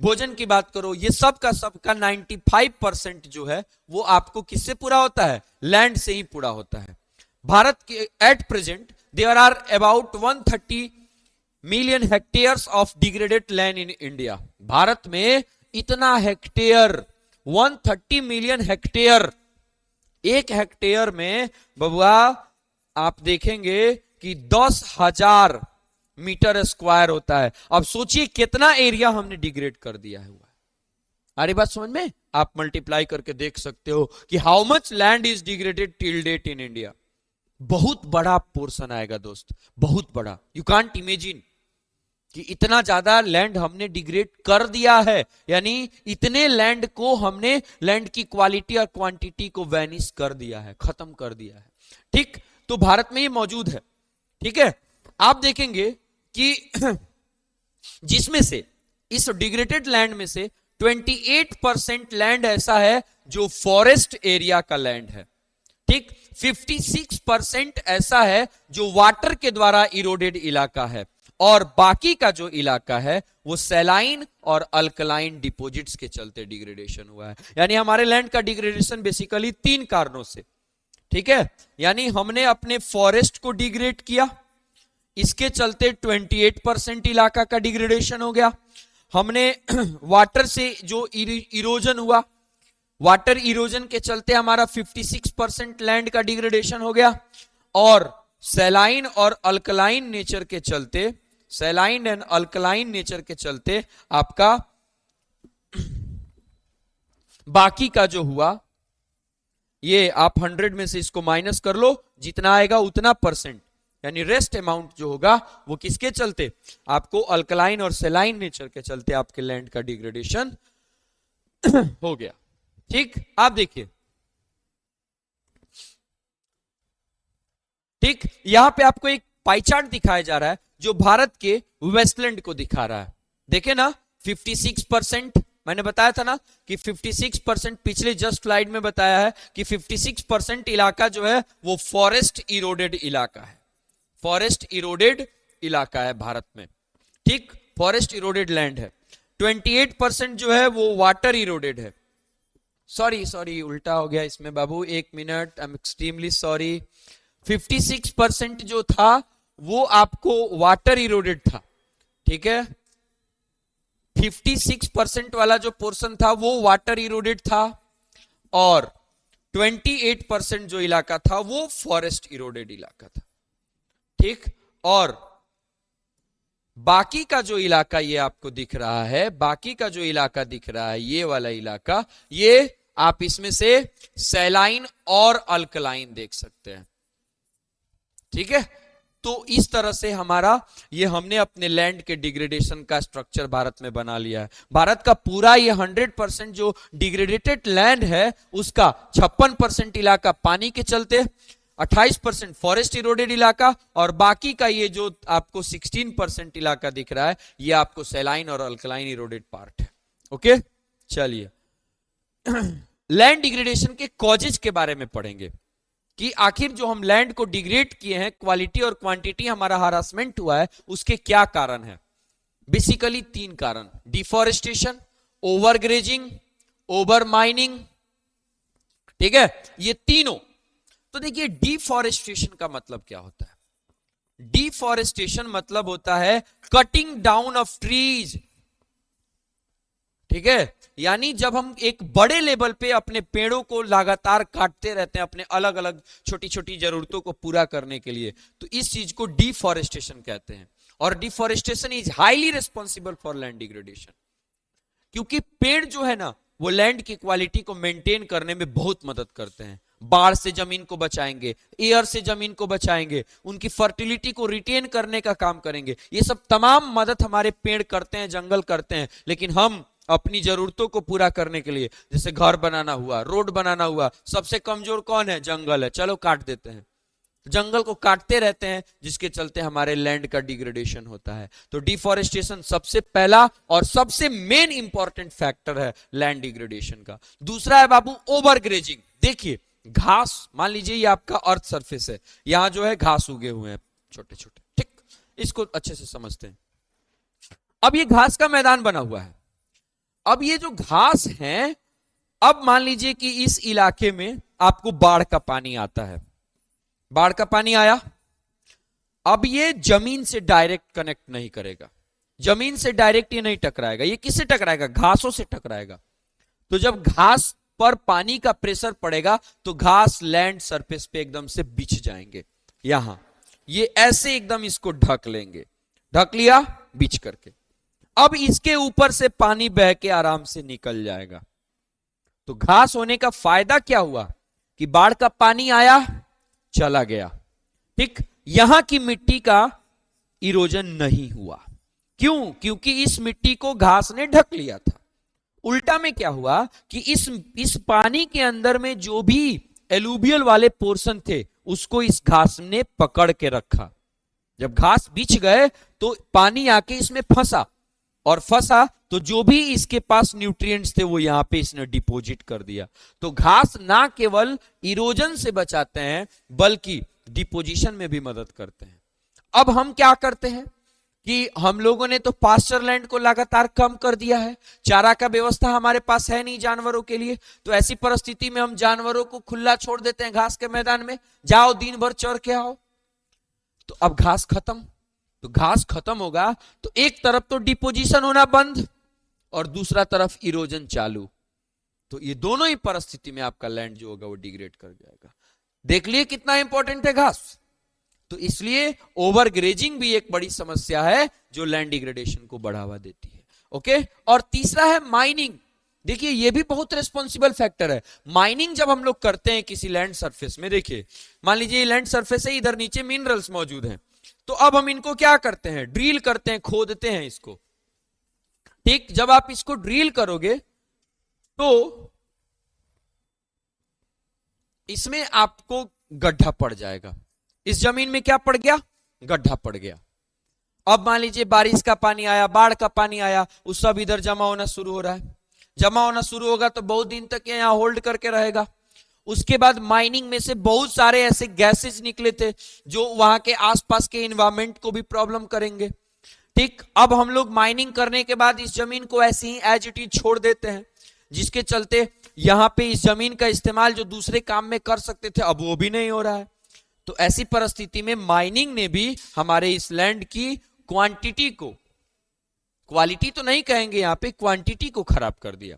भोजन की बात करो, ये सब का 95% जो है वो आपको किससे पूरा होता है? लैंड से ही पूरा होता है। भारत के at present there are about 130 million hectares of degraded land in India. Bharat में इतना हेक्टेयर, 130 मिलियन हेक्टेयर। एक हेक्टेयर में बबुआ आप देखेंगे कि 10,000 मीटर स्क्वायर होता है। अब सोचिए कितना एरिया हमने डिग्रेड कर दिया है। अरे बात समझ में? आप मल्टीप्लाई करके देख सकते हो कि how much land is degraded till date in India. बहुत बड़ा पोर्शन आएगा दोस्त, बहुत बड़ा। यू कांट इमेजिन कि इतना ज्यादा लैंड हमने डिग्रेड कर दिया है। यानी इतने लैंड को हमने, लैंड की क्वालिटी और क्वांटिटी को वैनिश कर दिया है, खत्म कर दिया है। ठीक, तो भारत में ये मौजूद है। ठीक है, आप देखेंगे कि जिसमें से, इस डिग्रेडेड लैंड में से 28% लैंड ऐसा है जो फॉरेस्ट एरिया का लैंड है। ठीक, 56% ऐसा है जो वाटर के द्वारा इरोडेड इलाका है, और बाकी का जो इलाका है वो सैलाइन और अल्कलाइन डिपॉजिट्स के चलते डिग्रेडेशन हुआ है। यानी हमारे लैंड का डिग्रेडेशन बेसिकली 3 कारणों से। ठीक है, यानी हमने अपने फॉरेस्ट को डिग्रेड किया, इसके चलते 28% इलाका का डिग्रेडेशन हो गया। हमने वाटर से जो इरोजन हुआ, वाटर इरोजन के चलते हमारा 56% लैंड का डिग्रेडेशन हो गया, और सैलाइन और अल्कलाइन नेचर के चलते, सैलाइन एंड अल्कलाइन नेचर के चलते आपका बाकी का जो हुआ, ये आप 100 में से इसको माइनस कर लो, जितना आएगा उतना परसेंट, यानी रेस्ट अमाउंट जो होगा वो किसके चलते? आपको अल्कलाइन और सैलाइन नेचर के चलते आपके लैंड का डिग्रेडेशन हो गया। ठीक, आप देखिए, ठीक, यहां पे आपको एक पाई चार्ट दिखाया जा रहा है जो भारत के वेस्टलैंड को दिखा रहा है। देखे ना, 56%, मैंने बताया था ना कि 56%, पिछले जस्ट स्लाइड में बताया है कि 56% इलाका जो है वो फॉरेस्ट इरोडेड इलाका है। फॉरेस्ट इरोडेड इलाका है भारत में। ठीक, फॉरेस्ट इरोडेड लैंड है। 28% जो है वो वाटर इरोडेड है। सॉरी उल्टा हो गया इसमें बाबू, 1 minute, I am extremely sorry. 56% जो था वो आपको वाटर इरोडेड था। ठीक है, 56% वाला जो पोर्शन था वो वाटर इरोडेड था, और 28% जो इलाका था वो फॉरेस्ट इरोडेड इलाका था। ठीक, और बाकी का जो इलाका ये आपको दिख रहा है, बाकी का जो इलाका दिख रहा है, ये वाला इलाका, ये आप इसमें से सैलाइन और अल्कलाइन देख सकते हैं। ठीक है, तो इस तरह से हमारा ये, हमने अपने लैंड के डिग्रेडेशन का स्ट्रक्चर भारत में बना लिया है। भारत का पूरा ये 100% जो डिग्रेडेटेड लैंड है उसका 56% इलाका पानी के चलते, 28% फॉरेस्ट इरोडेड इलाका, और बाकी का ये जो आपको 16% इलाका दिख रहा है ये आपको सैलाइन और अल्कलाइन इरोडेड पार्ट है। ओके, चलिए लैंड डिग्रेडेशन के कॉजेज के बारे में पढ़ेंगे कि आखिर जो हम लैंड को डिग्रेड किए हैं, क्वालिटी और क्वांटिटी हमारा हरासमेंट हुआ है, उसके क्या कारण है? बेसिकली 3 कारण: deforestation, over grazing, over mining. ठीक है, ये तीनों। तो देखिए डिफॉरेस्टेशन का मतलब क्या होता है? डिफॉरेस्टेशन मतलब होता है कटिंग डाउन ऑफ ट्रीज। ठीक है, यानी जब हम एक बड़े लेवल पे अपने पेड़ों को लगातार काटते रहते हैं अपने अलग अलग छोटी छोटी जरूरतों को पूरा करने के लिए, तो इस चीज को डिफॉरेस्टेशन कहते हैं। और deforestation is highly responsible for land degradation, क्योंकि पेड़ जो है ना वो लैंड की क्वालिटी को मेंटेन करने में बहुत मदद करते हैं। बाढ़ से जमीन को बचाएंगे, एयर से जमीन को बचाएंगे, उनकी फर्टिलिटी को रिटेन करने का काम करेंगे। ये सब तमाम मदद हमारे पेड़ करते हैं, जंगल करते हैं। लेकिन हम अपनी जरूरतों को पूरा करने के लिए, जैसे घर बनाना हुआ, रोड बनाना हुआ, सबसे कमजोर कौन है? जंगल है, चलो काट देते हैं। जंगल को काटते रहते हैं, जिसके चलते हमारे लैंड का डिग्रेडेशन होता है। तो डिफॉरेस्टेशन सबसे पहला और सबसे मेन इंपॉर्टेंट फैक्टर है लैंड डिग्रेडेशन का। दूसरा है बाबू ओवर ग्रेजिंग। देखिए घास, मान लीजिए ये आपका अर्थ सरफेस है, यहां जो है घास उगे हुए हैं छोटे छोटे, ठीक, इसको अच्छे से समझते हैं। अब ये घास का मैदान बना हुआ है। अब ये जो घास है, अब मान लीजिए कि इस इलाके में आपको बाढ़ का पानी आता है, बाढ़ का पानी आया। अब ये जमीन से डायरेक्ट कनेक्ट नहीं करेगा, जमीन से डायरेक्ट ये नहीं टकराएगा। ये किससे टकराएगा? घासों से टकराएगा। तो जब घास पर पानी का प्रेशर पड़ेगा तो घास लैंड सरफेस पे एकदम से बिछ जाएंगे। यहां ये ऐसे एकदम इसको ढक लेंगे, ढक लिया बिछ करके। अब इसके ऊपर से पानी बह के आराम से निकल जाएगा। तो घास होने का फायदा क्या हुआ कि बाढ़ का पानी आया, चला गया। ठीक, यहां की मिट्टी का इरोजन नहीं हुआ। क्यों? क्योंकि इस मिट्टी को घास ने ढक लिया था। उल्टा में क्या हुआ कि इस पानी के अंदर में जो भी एलुवियल वाले पोर्शन थे उसको इस घास ने पकड़ के रखा। जब घास बिछ गए तो पानी आके इसमें फंसा, और फंसा तो जो भी इसके पास न्यूट्रिएंट्स थे वो यहां पे इसने डिपॉजिट कर दिया। तो घास ना केवल इरोजन से बचाते हैं बल्कि डिपोजिशन में भी मदद करते हैं। अब हम क्या करते हैं कि हम लोगों ने तो पास्चर लैंड को लगातार कम कर दिया है, चारा का व्यवस्था हमारे पास है नहीं जानवरों के लिए। तो ऐसी परिस्थिति में हम जानवरों को खुला छोड़ देते हैं घास के मैदान में, जाओ दिन भर चर के आओ। तो अब घास खत्म। तो घास खत्म होगा तो एक तरफ तो डिपोजिशन होना बंद और दूसरा तरफ इरोजन चालू। तो ये दोनों ही परिस्थिति में आपका लैंड जो होगा वो डिग्रेड कर जाएगा। देख लिए कितना इंपॉर्टेंट है घास। तो इसलिए ओवर ग्रेजिंग भी एक बड़ी समस्या है जो लैंड डिग्रेडेशन को बढ़ावा देती है। ओके, और तीसरा है माइनिंग। देखिए ये भी बहुत रिस्पॉन्सिबल फैक्टर है। माइनिंग जब हम लोग करते हैं किसी लैंड सरफेस में, देखिए मान लीजिए लैंड सरफेस है, इधर नीचे मिनरल्स मौजूद हैं, तो अब हम इनको क्या करते हैं? ड्रिल करते हैं, खोदते हैं इसको। ठीक, जब आप इसको ड्रिल करोगे तो इसमें आपको गड्ढा पड़ जाएगा। इस जमीन में क्या पड़ गया? गड्ढा पड़ गया। अब मान लीजिए बारिश का पानी आया, बाढ़ का पानी आया, वो सब इधर जमा होना शुरू हो रहा है। जमा होना शुरू होगा तो बहुत दिन तक यहां होल्ड करके रहेगा। उसके बाद माइनिंग में से बहुत सारे ऐसे गैसेज निकले थे जो वहां के आसपास के एनवायरमेंट को भी प्रॉब्लम करेंगे। ठीक, अब हम लोग माइनिंग करने के बाद इस जमीन को ऐसे ही एज इट इज छोड़ देते हैं, जिसके चलते यहां पे इस जमीन का इस्तेमाल जो दूसरे काम में कर सकते थे अब वो भी नहीं हो रहा है। तो ऐसी परिस्थिति में माइनिंग ने भी हमारे इस लैंड की क्वांटिटी को, क्वालिटी तो नहीं कहेंगे यहां पे, क्वांटिटी को खराब कर दिया।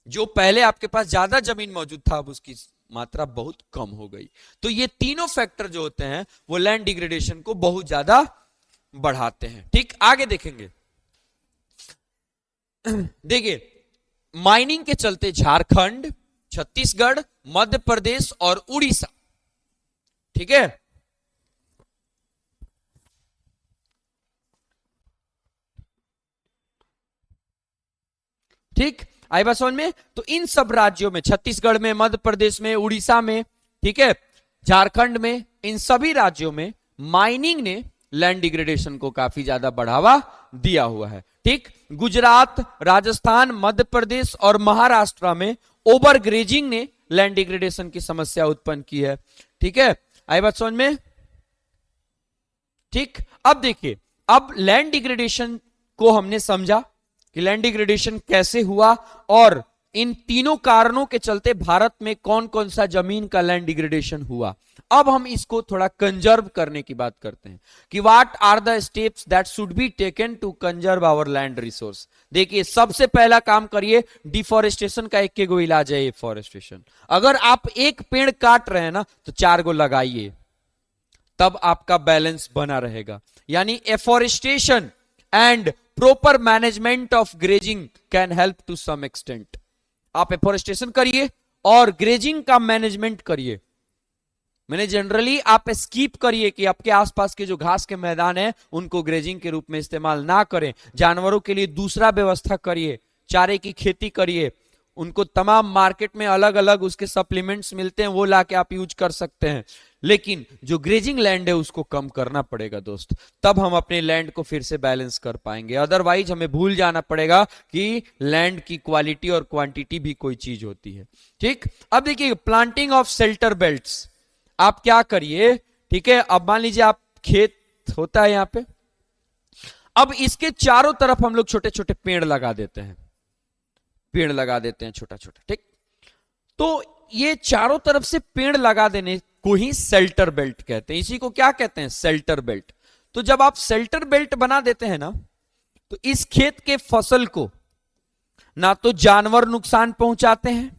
जो पहले आपके पास ज्यादा जमीन मौजूद था अब उसकी मात्रा बहुत कम हो गई। तो ये तीनों फैक्टर जो होते हैं वो लैंड डिग्रेडेशन को बहुत ज्यादा बढ़ाते हैं। ठीक, आगे देखेंगे। देखिए माइनिंग के चलते झारखंड, छत्तीसगढ़, मध्य प्रदेश और उड़ीसा, ठीक है, ठीक आई बात समझ में? तो इन सब राज्यों में, छत्तीसगढ़ में, मध्य प्रदेश में, उड़ीसा में, ठीक है, झारखंड में, इन सभी राज्यों में माइनिंग ने लैंड डिग्रेडेशन को काफी ज्यादा बढ़ावा दिया हुआ है। ठीक, गुजरात, राजस्थान, मध्य प्रदेश और महाराष्ट्र में ओवर ग्रेजिंग ने लैंड डिग्रेडेशन की समस्या उत्पन्न की है। ठीक है, आई बात समझ में? ठीक, अब देखिए, अब लैंड डिग्रेडेशन को हमने समझा कि लैंड डिग्रेडेशन कैसे हुआ और इन तीनों कारणों के चलते भारत में कौन कौन सा जमीन का लैंड डिग्रेडेशन हुआ। अब हम इसको थोड़ा कंजर्व करने की बात करते हैं कि what are the steps that should be taken to conserve our land resource. देखिए, सबसे पहला काम करिए, डिफॉरेस्टेशन का एक गो इलाज है एफॉरेस्टेशन। अगर आप एक पेड़ काट रहे हैं ना तो 4 गो लगाइए, तब आपका बैलेंस बना रहेगा। यानी afforestation and proper management of grazing can help to some extent. आप एफॉरेस्टेशन करिए और ग्रेजिंग का मैनेजमेंट करिए। मैंने जनरली आप स्कीप करिए कि आपके आसपास के जो घास के मैदान है उनको ग्रेजिंग के रूप में इस्तेमाल ना करें। जानवरों के लिए दूसरा व्यवस्था करिए, चारे की खेती करिए, उनको तमाम मार्केट में अलग अलग उसके सप्लीमेंट्स मिलते हैं, वो लाके आप यूज कर सकते हैं। लेकिन जो ग्रेजिंग लैंड है उसको कम करना पड़ेगा दोस्त, तब हम अपने लैंड को फिर से बैलेंस कर पाएंगे। अदरवाइज हमें भूल जाना पड़ेगा कि लैंड की क्वालिटी और क्वांटिटी भी कोई चीज होती है। ठीक, अब देखिए, प्लांटिंग ऑफ शेल्टर बेल्ट्स। आप क्या करिए, ठीक है, अब मान लीजिए आप खेत होता है यहां पे, अब इसके चारों तरफ हम लोग छोटे छोटे पेड़ लगा देते हैं, पेड़ लगा देते हैं छोटा छोटा। ठीक, तो ये चारों तरफ से पेड़ लगा देने को ही शेल्टर बेल्ट कहते हैं। इसी को क्या कहते हैं? Shelter belt. तो जब आप शेल्टर बेल्ट बना देते हैं ना, तो इस खेत के फसल को ना तो जानवर नुकसान पहुंचाते हैं,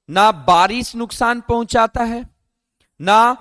ना बारिश नुकसान पहुंचाता है, ना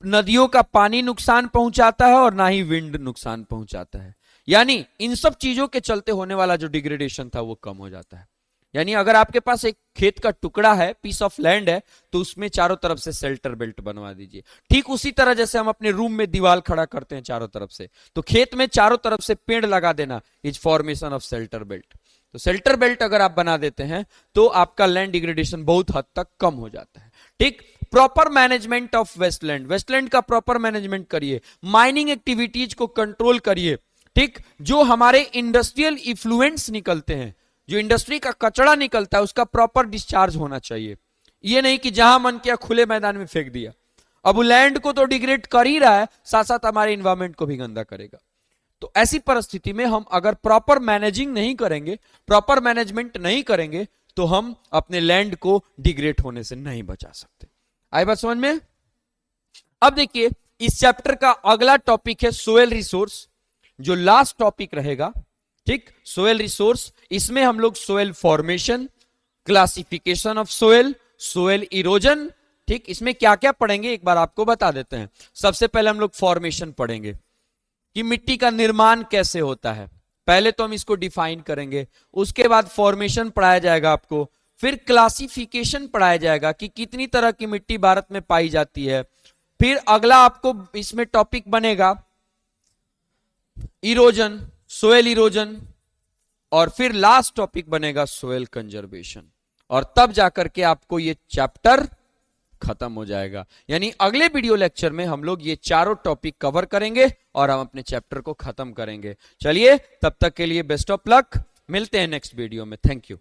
नदियों का पानी नुकसान पहुंचाता है, और ना ही विंड नुकसान पहुंचाता है। यानी इन सब चीजों के चलते होने वाला जो डिग्रेडेशन था वो कम हो जाता है। यानी अगर आपके पास एक खेत का टुकड़ा है, पीस ऑफ लैंड है, तो उसमें चारों तरफ से शेल्टर बेल्ट बनवा दीजिए। ठीक उसी तरह जैसे हम अपने रूम में दीवार खड़ा करते हैं चारों तरफ से, तो खेत में चारों तरफ से पेड़ लगा देना is formation of shelter belt. तो शेल्टर बेल्ट अगर आप बना देते हैं तो आपका लैंड डिग्रेडेशन बहुत हद तक कम हो जाता है। ठीक, proper management of wasteland, wasteland का प्रॉपर मैनेजमेंट करिए, माइनिंग एक्टिविटीज को कंट्रोल करिए। ठीक, जो हमारे इंडस्ट्रियल इफ्लुएंट्स निकलते हैं, जो इंडस्ट्री का कचरा निकलता है, उसका प्रॉपर डिस्चार्ज होना चाहिए। ये नहीं कि जहां मन किया खुले मैदान में फेंक दिया। अब लैंड को तो डिग्रेड कर ही रहा है, साथ साथ हमारे इन्वायरमेंट को भी गंदा करेगा। तो ऐसी परिस्थिति में हम अगर प्रॉपर मैनेजिंग नहीं करेंगे, प्रॉपर मैनेजमेंट नहीं करेंगे, तो हम अपने लैंड को डिग्रेड होने से नहीं बचा सकते। आई बात समझ में? अब देखिए, इस चैप्टर का अगला टॉपिक है सोयल रिसोर्स, जो लास्ट टॉपिक रहेगा। ठीक, सोयल रिसोर्स, इसमें हम लोग soil formation, classification of soil, soil erosion, ठीक, इसमें क्या क्या पढ़ेंगे एक बार आपको बता देते हैं। सबसे पहले हम लोग फॉर्मेशन पढ़ेंगे कि मिट्टी का निर्माण कैसे होता है। पहले तो हम इसको डिफाइन करेंगे, उसके बाद फॉर्मेशन पढ़ाया जाएगा आपको, फिर क्लासिफिकेशन पढ़ाया जाएगा कि कितनी तरह की मिट्टी भारत में पाई जाती है। फिर अगला आपको इसमें टॉपिक बनेगा इरोजन, सोयल इरोजन, और फिर लास्ट टॉपिक बनेगा सोयल कंजर्वेशन, और तब जाकर के आपको ये चैप्टर खत्म हो जाएगा। यानी अगले वीडियो लेक्चर में हम लोग ये चारों टॉपिक कवर करेंगे और हम अपने चैप्टर को खत्म करेंगे। चलिए, तब तक के लिए बेस्ट ऑफ लक, मिलते हैं नेक्स्ट वीडियो में। Thank you.